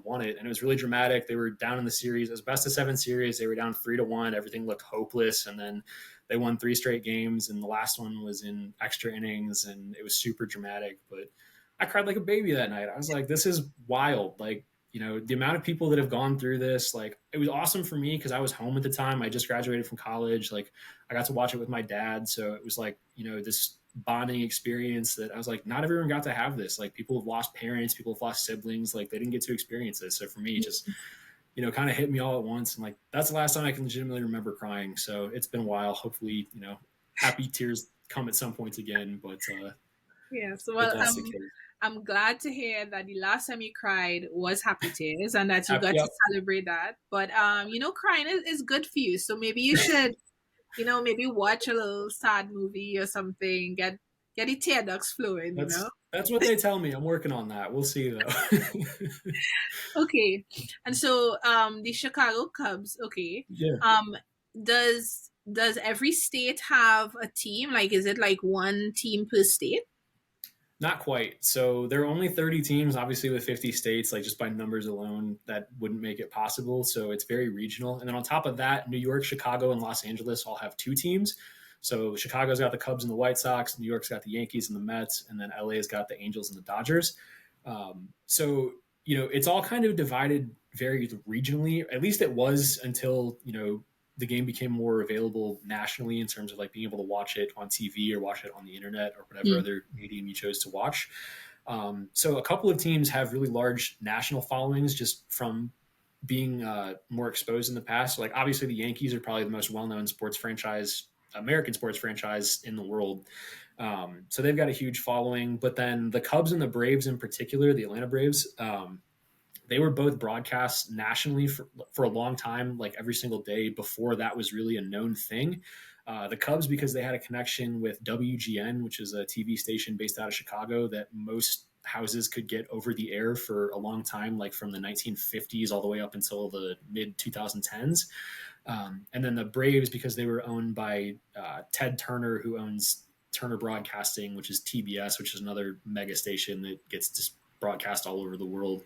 won it, and it was really dramatic. They were down in the series, it was best of seven series. They were down 3-1. Everything looked hopeless, and then they won three straight games, and the last one was in extra innings, and it was super dramatic. But I cried like a baby that night. I was like, this is wild. Like the amount of people that have gone through this, like it was awesome for me because I was home at the time. I just graduated from college. Like I got to watch it with my dad. So it was like, this bonding experience that I was like, not everyone got to have this. Like people have lost parents, people have lost siblings, like they didn't get to experience this. So for me, it just, kind of hit me all at once. And like, that's the last time I can legitimately remember crying. So it's been a while. Hopefully, happy tears come at some point again, yes. but Well, that's the case. I'm glad to hear that the last time you cried was happy tears and that you Happy, got to yep. celebrate that. But crying is good for you. So maybe you should, maybe watch a little sad movie or something. Get the tear ducts flowing. That's what they tell me. I'm working on that. We'll see though. Okay. And so the Chicago Cubs, okay. Yeah. Um does every state have a team? Like is it like one team per state? Not quite. So there are only 30 teams, obviously, with 50 states. Like just by numbers alone, that wouldn't make it possible. So it's very regional. And then on top of that, New York, Chicago, and Los Angeles all have two teams. So Chicago's got the Cubs and the White Sox. New York's got the Yankees and the Mets, and then LA's got the Angels and the Dodgers. So it's all kind of divided very regionally. At least it was until the game became more available nationally in terms of like being able to watch it on TV or watch it on the internet or whatever Mm. other medium you chose to watch. So a couple of teams have really large national followings just from being more exposed in the past. So like obviously the Yankees are probably the most well-known sports franchise, American sports franchise in the world. So they've got a huge following. But then the Cubs and the Braves in particular, the Atlanta Braves, they were both broadcast nationally for a long time, like every single day before that was really a known thing. The Cubs, because they had a connection with WGN, which is a TV station based out of Chicago that most houses could get over the air for a long time, like from the 1950s all the way up until the mid 2010s. And then the Braves, because they were owned by Ted Turner, who owns Turner Broadcasting, which is TBS, which is another mega station that gets just broadcast all over the world.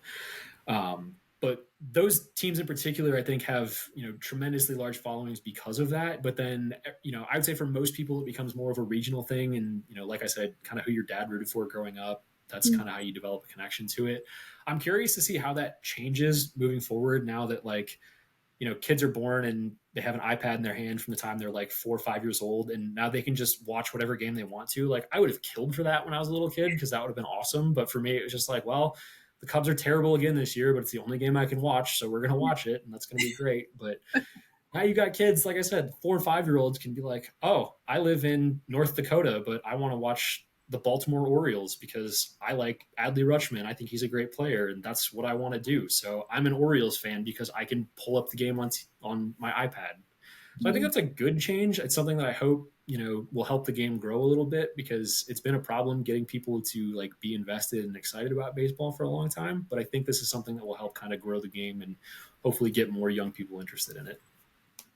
But those teams in particular, I think, have tremendously large followings because of that. But then I would say for most people, it becomes more of a regional thing, and like I said, kind of who your dad rooted for growing up. That's Mm. kind of how you develop a connection to it. I'm curious to see how that changes moving forward now that like kids are born and they have an iPad in their hand from the time they're like 4 or 5 years old, and now they can just watch whatever game they want to. Like I would have killed for that when I was a little kid because that would have been awesome. But for me, it was just like, well, the Cubs are terrible again this year, but it's the only game I can watch, so we're gonna watch it, and that's gonna be great. But now you got kids, like I said, 4 and 5 year olds can be like, oh, I live in North Dakota, but I want to watch the Baltimore Orioles because I like Adley Rutschman. I think he's a great player, and that's what I want to do. So I'm an Orioles fan because I can pull up the game on my iPad. So I think Mm. that's a good change. It's something that I hope will help the game grow a little bit because it's been a problem getting people to like be invested and excited about baseball for a long time. But I think this is something that will help kind of grow the game and hopefully get more young people interested in it.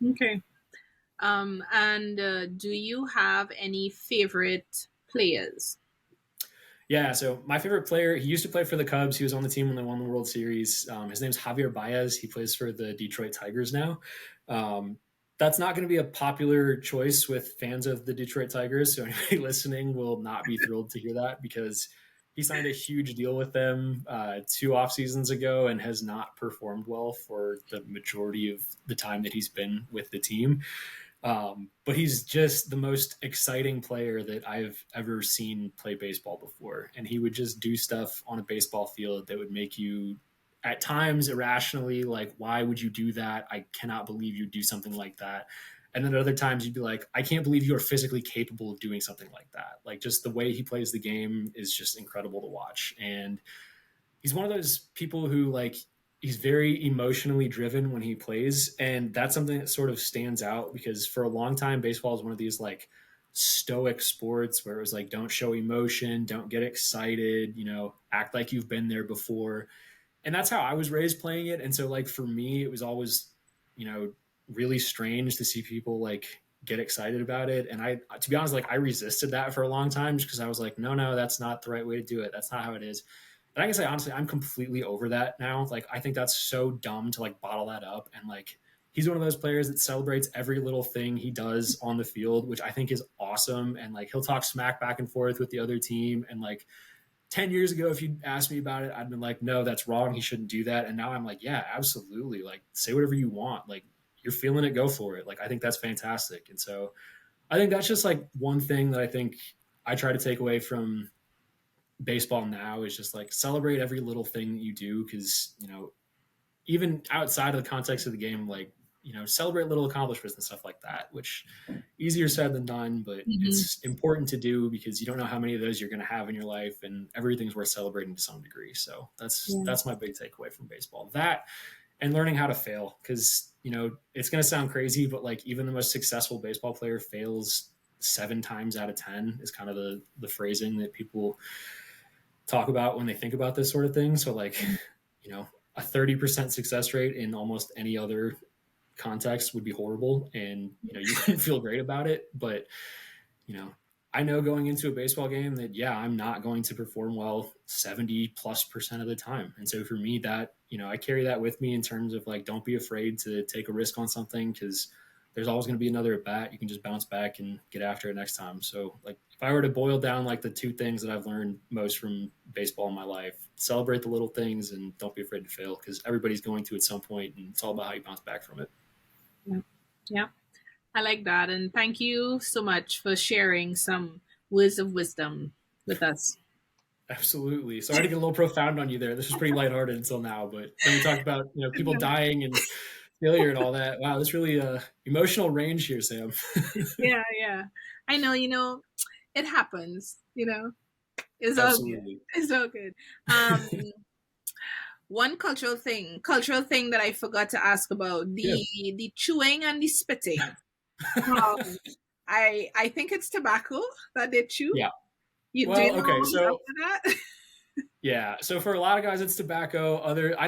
Okay. And do you have any favorite players? Yeah, so my favorite player, he used to play for the Cubs. He was on the team when they won the World Series. His name's Javier Baez. He plays for the Detroit Tigers now. Um, that's not going to be a popular choice with fans of the Detroit Tigers. So anybody listening will not be thrilled to hear that because he signed a huge deal with them 2 off seasons ago and has not performed well for the majority of the time that he's been with the team. But he's just the most exciting player that I've ever seen play baseball before. And he would just do stuff on a baseball field that would make you, at times, irrationally, like, why would you do that? I cannot believe you'd do something like that. And then at other times, you'd be like, I can't believe you are physically capable of doing something like that. Like, just the way he plays the game is just incredible to watch. And he's one of those people who like he's very emotionally driven when he plays, and that's something that sort of stands out because for a long time baseball is one of these like stoic sports where it was like don't show emotion, don't get excited, act like you've been there before. And that's how I was raised playing it. And so like for me it was always, you know, really strange to see people like get excited about it. And I, to be honest, like I resisted that for a long time just because I was like, no, that's not the right way to do it. That's not how it is. But I can say honestly, I'm completely over that now. Like I think that's so dumb to like bottle that up. And like he's one of those players that celebrates every little thing he does on the field, which I think is awesome. And like he'll talk smack back and forth with the other team. And like 10 years ago, if you'd asked me about it, I'd been like, no, that's wrong. He shouldn't do that. And now I'm like, yeah, absolutely. Like say whatever you want. Like you're feeling it, go for it. Like I think that's fantastic. And so I think that's just like one thing that I think I try to take away from baseball now is just like celebrate every little thing that you do because even outside of the context of the game, like celebrate little accomplishments and stuff like that, which easier said than done, but Mm-hmm. it's important to do because you don't know how many of those you're going to have in your life, and everything's worth celebrating to some degree. So Yeah. that's my big takeaway from baseball. That and learning how to fail because it's going to sound crazy, but like even the most successful baseball player fails 7 times out of 10 is kind of the phrasing that people talk about when they think about this sort of thing. So like, a 30% success rate in almost any other context would be horrible and you wouldn't feel great about it. But you know, I know going into a baseball game that I'm not going to perform well 70+% of the time. And so for me that, I carry that with me in terms of like don't be afraid to take a risk on something because there's always going to be another at bat. You can just bounce back and get after it next time. So like if I were to boil down like the two things that I've learned most from baseball in my life, celebrate the little things and don't be afraid to fail because everybody's going to at some point and it's all about how you bounce back from it. Yeah. Yeah. I like that. And thank you so much for sharing some words of wisdom with us. Absolutely. Sorry to get a little profound on you there. This was pretty lighthearted until now, but then we talked about people dying and failure and all that. Wow, this really emotional range here, Sam. Yeah, yeah. I know, it happens, It's all good. Absolutely. It's all good. Um, one cultural thing that I forgot to ask about Yeah. the chewing and the spitting. Um, I think it's tobacco that they chew. Yeah. Do you Well, know okay. what's up So with that? yeah. So for a lot of guys, it's tobacco. I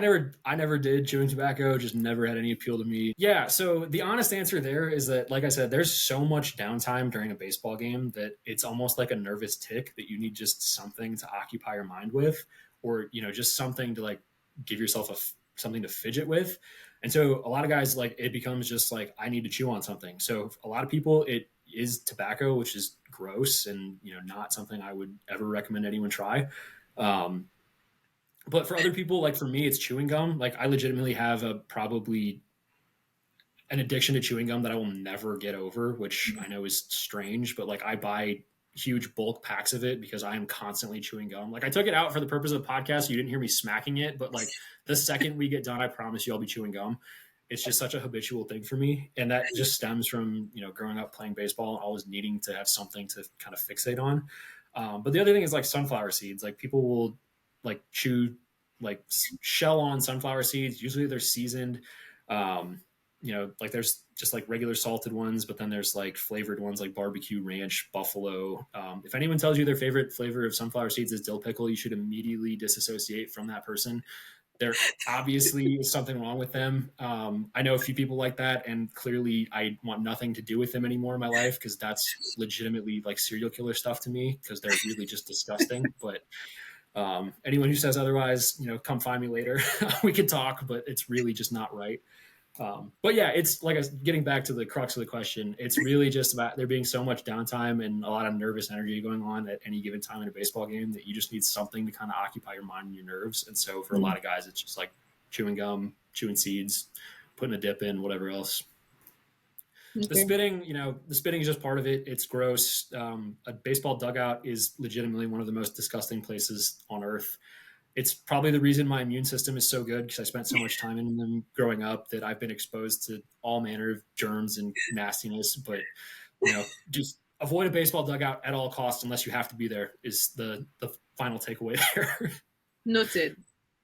never did chewing tobacco. Just never had any appeal to me. Yeah. So the honest answer there is that, like I said, there's so much downtime during a baseball game that it's almost like a nervous tick that you need just something to occupy your mind with, or just something to like give yourself something to fidget with. And so a lot of guys like it becomes just like I need to chew on something. So a lot of people it is tobacco, which is gross and not something I would ever recommend anyone try. Um, but for other people, like for me, it's chewing gum. Like I legitimately have a probably an addiction to chewing gum that I will never get over, which I know is strange, but like I buy huge bulk packs of it because I am constantly chewing gum. Like I took it out for the purpose of the podcast. So you didn't hear me smacking it, but like the second we get done, I promise you I'll be chewing gum. It's just such a habitual thing for me. And that just stems from, growing up playing baseball and always needing to have something to kind of fixate on. But the other thing is like sunflower seeds. Like people will like chew like shell on sunflower seeds. Usually they're seasoned. Um, like there's just like regular salted ones, but then there's like flavored ones like barbecue, ranch, buffalo. If anyone tells you their favorite flavor of sunflower seeds is dill pickle, you should immediately disassociate from that person. There obviously is something wrong with them. I know a few people like that, and clearly I want nothing to do with them anymore in my life because that's legitimately like serial killer stuff to me because they're really just disgusting. But anyone who says otherwise, come find me later. We can talk, but it's really just not right. But yeah, it's like getting back to the crux of the question. It's really just about there being so much downtime and a lot of nervous energy going on at any given time in a baseball game that you just need something to kind of occupy your mind and your nerves. And so for a lot of guys, it's just like chewing gum, chewing seeds, putting a dip in, whatever else. The Okay. spitting, the spitting is just part of it. It's gross. A baseball dugout is legitimately one of the most disgusting places on earth. It's probably the reason my immune system is so good because I spent so much time in them growing up that I've been exposed to all manner of germs and nastiness. But just avoid a baseball dugout at all costs unless you have to be there. Is the final takeaway there? Noted.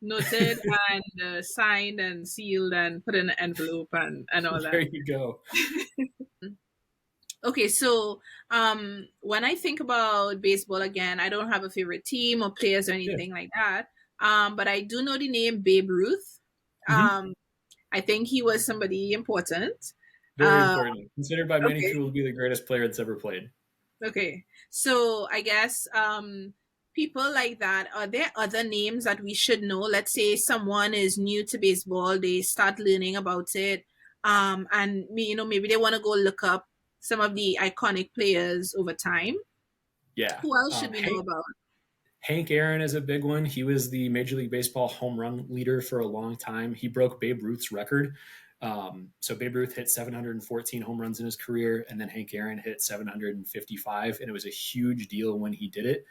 Noted and signed and sealed and put in an envelope and all There that. you go. Okay, so when I think about baseball again, I don't have a favorite team or players or Yeah. anything like that. But I do know the name Babe Ruth. Mm-hmm. Um, I think he was somebody important. Very Uh, important. Considered by many okay, people to be the greatest player that's ever played. okay. So I guess people like that, are there other names that we should know? Let's say someone is new to baseball, they start learning about it, and maybe they want to go look up some of the iconic players over time. Yeah. Who else should we know about? Hank Aaron is a big one. He was the Major League Baseball home run leader for a long time. He broke Babe Ruth's record. So Babe Ruth hit 714 home runs in his career, and then Hank Aaron hit 755, and it was a huge deal when he did it.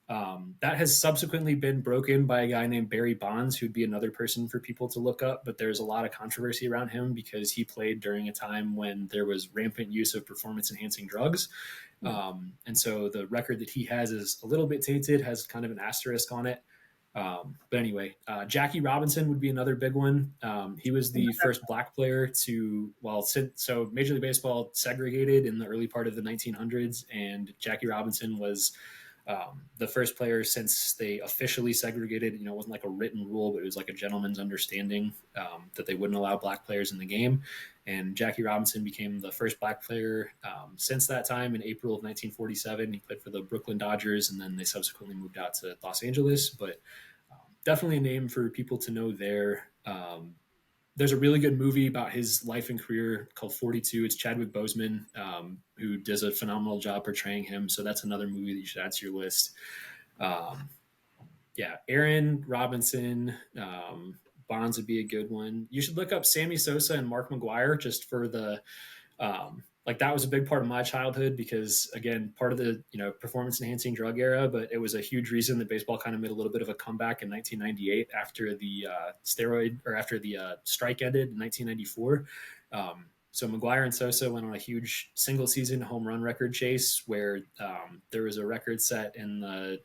That has subsequently been broken by a guy named Barry Bonds, who'd be another person for people to look up. But there's a lot of controversy around him because he played during a time when there was rampant use of performance enhancing drugs. And so the record that he has is a little bit tainted, has kind of an asterisk on it. But anyway, Jackie Robinson would be another big one. He was the first black player to, so Major League Baseball segregated in the early part of the 1900s, and Jackie Robinson was the first player since they officially segregated. It wasn't like a written rule, but it was like a gentleman's understanding that they wouldn't allow black players in the game. And Jackie Robinson became the first black player since that time in April of 1947. He played for the Brooklyn Dodgers, and then they subsequently moved out to Los Angeles. But definitely a name for people to know there. There's a really good movie about his life and career called 42. It's Chadwick Boseman, who does a phenomenal job portraying him. So that's another movie that you should add to your list. Um, yeah, Aaron Robinson, Bonds would be a good one. You should look up Sammy Sosa and Mark McGuire just for like that was a big part of my childhood because again, part of the performance enhancing drug era, but it was a huge reason that baseball kind of made a little bit of a comeback in 1998 after the after the strike ended in 1994. So McGuire and Sosa went on a huge single season home run record chase where there was a record set in the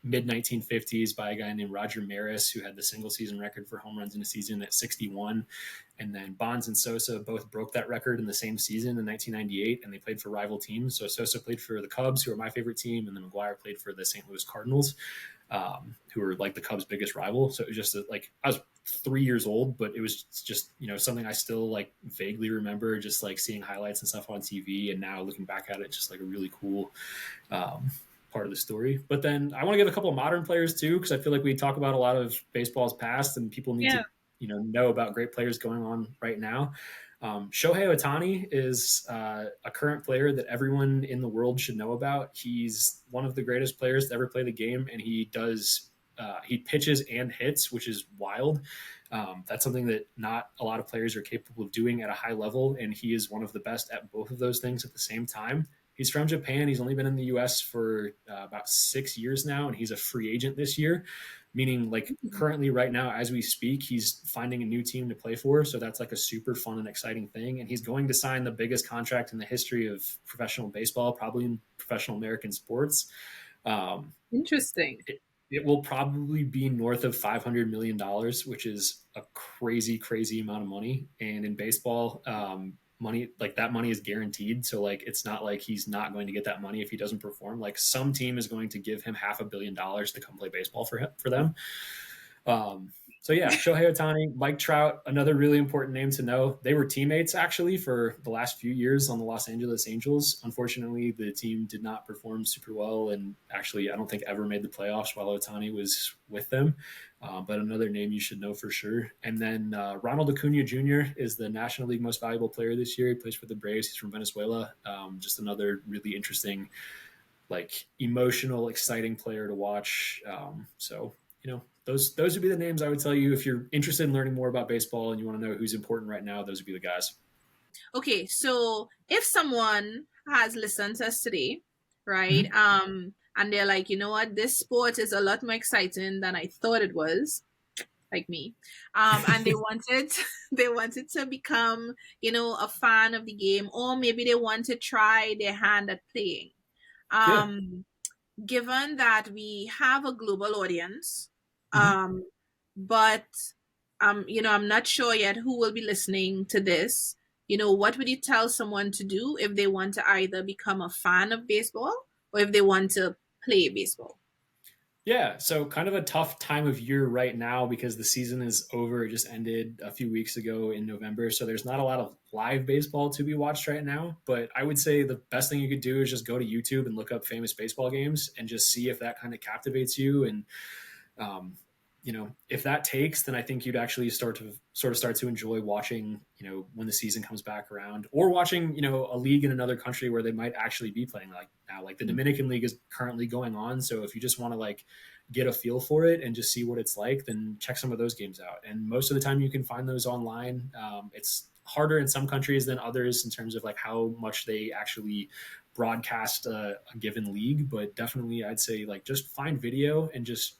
mid 1950s by a guy named Roger Maris, who had the single season record for home runs in a season at 61. And then Bonds and Sosa both broke that record in the same season in 1998, and they played for rival teams. So Sosa played for the Cubs, who are my favorite team, and then McGuire played for the St. Louis Cardinals, who were like the Cubs' biggest rival. So it was just like I was 3 years old, but it was just something I still like vaguely remember, just like seeing highlights and stuff on TV, and now looking back at it, just like a really cool part of the story. But then I want to give a couple of modern players too, because I feel like we talk about a lot of baseball's past, and people need Yeah. to know about great players going on right now. Shohei Ohtani is a current player that everyone in the world should know about. He's one of the greatest players to ever play the game, and he pitches and hits, which is wild. That's something that not a lot of players are capable of doing at a high level, and he is one of the best at both of those things at the same time. He's from Japan. He's only been in the U.S. for about 6 years now, and he's a free agent this year, meaning like currently right now as we speak, he's finding a new team to play for. So that's like a super fun and exciting thing. And he's going to sign the biggest contract in the history of professional baseball, probably in professional American sports. Um, Interesting. it will probably be north of $500 million, which is a crazy, crazy amount of money. And in baseball, money like that money is guaranteed. So like it's not like he's not going to get that money if he doesn't perform. Like some team is going to give him $500 million to come play baseball for them. So yeah, Shohei Ohtani, Mike Trout, another really important name to know. They were teammates actually for the last few years on the Los Angeles Angels. Unfortunately, the team did not perform super well, and actually, I don't think ever made the playoffs while Ohtani was with them. But another name you should know for sure. And then Ronald Acuna Jr. is the National League Most Valuable Player this year. He plays for the Braves. He's from Venezuela. Just another really interesting, like emotional, exciting player to watch. So those would be the names I would tell you if you're interested in learning more about baseball and you want to know who's important right now. Those would be the guys. Okay, so if someone has listened to us today, right, Mm-hmm. and they're like, you know what, this sport is a lot more exciting than I thought it was, like me, and they wanted they wanted to become, a fan of the game, or maybe they want to try their hand at playing. Yeah. Um, Given that we have a global audience, Mm-hmm. um, but I'm not sure yet who will be listening to this. What would you tell someone to do if they want to either become a fan of baseball or if they want to play baseball? Yeah, so kind of a tough time of year right now because the season is over. It just ended a few weeks ago in November. So there's not a lot of live baseball to be watched right now. But I would say the best thing you could do is just go to YouTube and look up famous baseball games and just see if that kind of captivates you. And um, if that takes, then I think you'd actually start to enjoy watching, when the season comes back around, or watching, a league in another country where they might actually be playing like now. Like the Dominican League is currently going on, so if you just want to like get a feel for it and just see what it's like, then check some of those games out. And most of the time, you can find those online. It's harder in some countries than others in terms of like how much they actually broadcast a given league, but definitely I'd say like just find video and just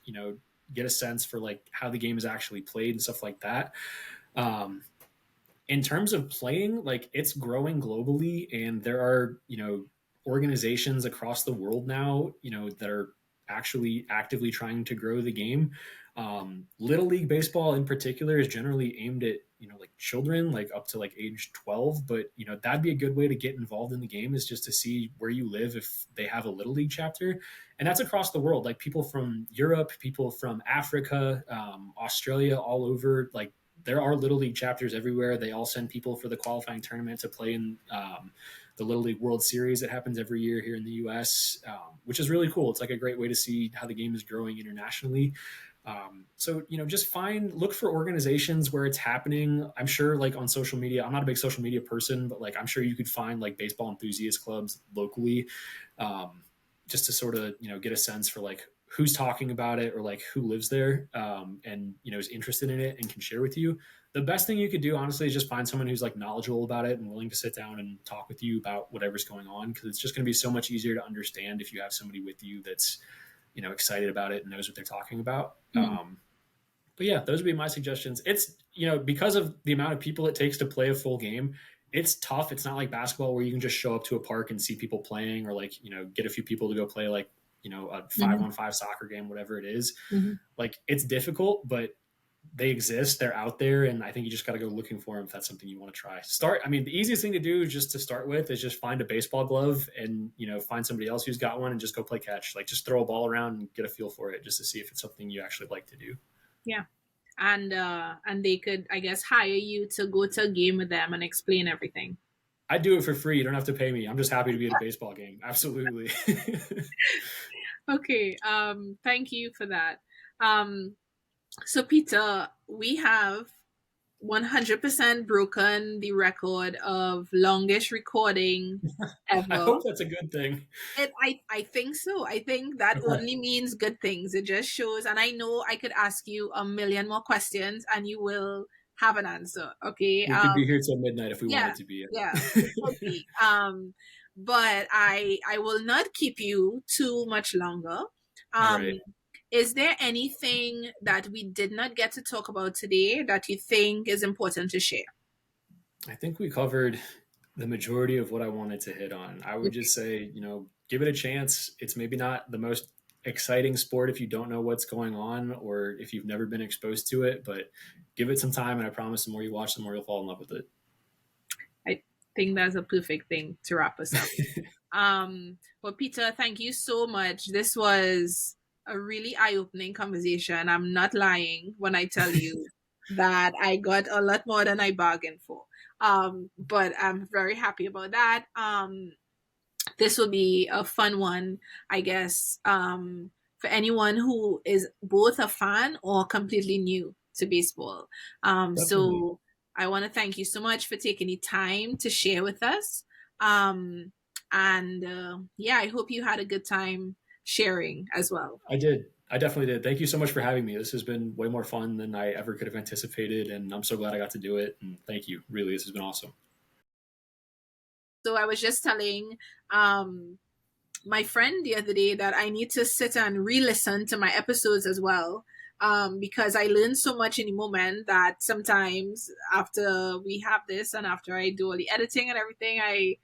get a sense for like how the game is actually played and stuff like that. Um, in terms of playing, like it's growing globally, and there are organizations across the world now that are actually actively trying to grow the game. Little league baseball in particular is generally aimed at like children, like up to like age 12, but that'd be a good way to get involved in the game, is just to see where you live if they have a little league chapter. And that's across the world, like people from Europe, people from Africa, Australia, all over. Like there are little league chapters everywhere. They all send people for the qualifying tournament to play in the Little League World Series that happens every year here in the U.S., which is really cool. It's like a great way to see how the game is growing internationally. So just look for organizations where it's happening. I'm sure, like on social media, I'm not a big social media person, but like I'm sure you could find like baseball enthusiast clubs locally, um, just to sort of get a sense for like who's talking about it or like who lives there, and is interested in it and can share with you. The best thing you could do, honestly, is just find someone who's like knowledgeable about it and willing to sit down and talk with you about whatever's going on, because it's just going to be so much easier to understand if you have somebody with you that's excited about it and knows what they're talking about. Mhm. But yeah, those would be my suggestions. It's because of the amount of people it takes to play a full game, it's tough. It's not like basketball where you can just show up to a park and see people playing, or like get a few people to go play like a 5-on-5 soccer game, whatever it is. Mhm. Like it's difficult, but they exist. They're out there, and I think you just got to go looking for them if that's something you want to try. Start. I mean, the easiest thing to do just to start with is just find a baseball glove and find somebody else who's got one and just go play catch. Like just throw a ball around and get a feel for it, just to see if it's something you actually like to do. Yeah. And they could, I guess, hire you to go to a game with them and explain everything. I do it for free. You don't have to pay me. I'm just happy to be at a baseball game. Absolutely. Okay. Thank you for that. Um, so Peter, we have 100% broken the record of longest recording I ever. hope that's a good thing. I think so. I think that Okay. only means good things. It just shows, and I know I could ask you a million more questions, and you will have an answer. Okay. We could be here till midnight if we Yeah, wanted to be. yeah, we could be. But I will not keep you too much longer. All Um, right. is there anything that we did not get to talk about today that you think is important to share? I think we covered the majority of what I wanted to hit on. I would just say, give it a chance. It's maybe not the most exciting sport if you don't know what's going on or if you've never been exposed to it, but give it some time. And I promise the more you watch, the more you'll fall in love with it. I think that's a perfect thing to wrap us up. Well, Peter, thank you so much. This was a really eye-opening conversation. I'm not lying when I tell you that I got a lot more than I bargained for. But I'm very happy about that. This will be a fun one, I guess, for anyone who is both a fan or completely new to baseball. Definitely. So I want to thank you so much for taking the time to share with us. Um, and yeah, I hope you had a good time sharing as well. I did. I definitely did. Thank you so much for having me. This has been way more fun than I ever could have anticipated, and I'm so glad I got to do it. And thank you. Really, this has been awesome. So I was just telling um, my friend the other day that I need to sit and re-listen to my episodes as well. Because I learned so much in the moment that sometimes after we have this and after I do all the editing and everything, I,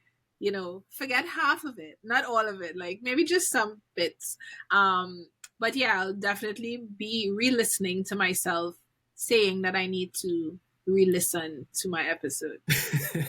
forget half of it, not all of it, like maybe just some bits. But yeah, I'll definitely be re-listening to myself saying that I need to re-listen to my episode.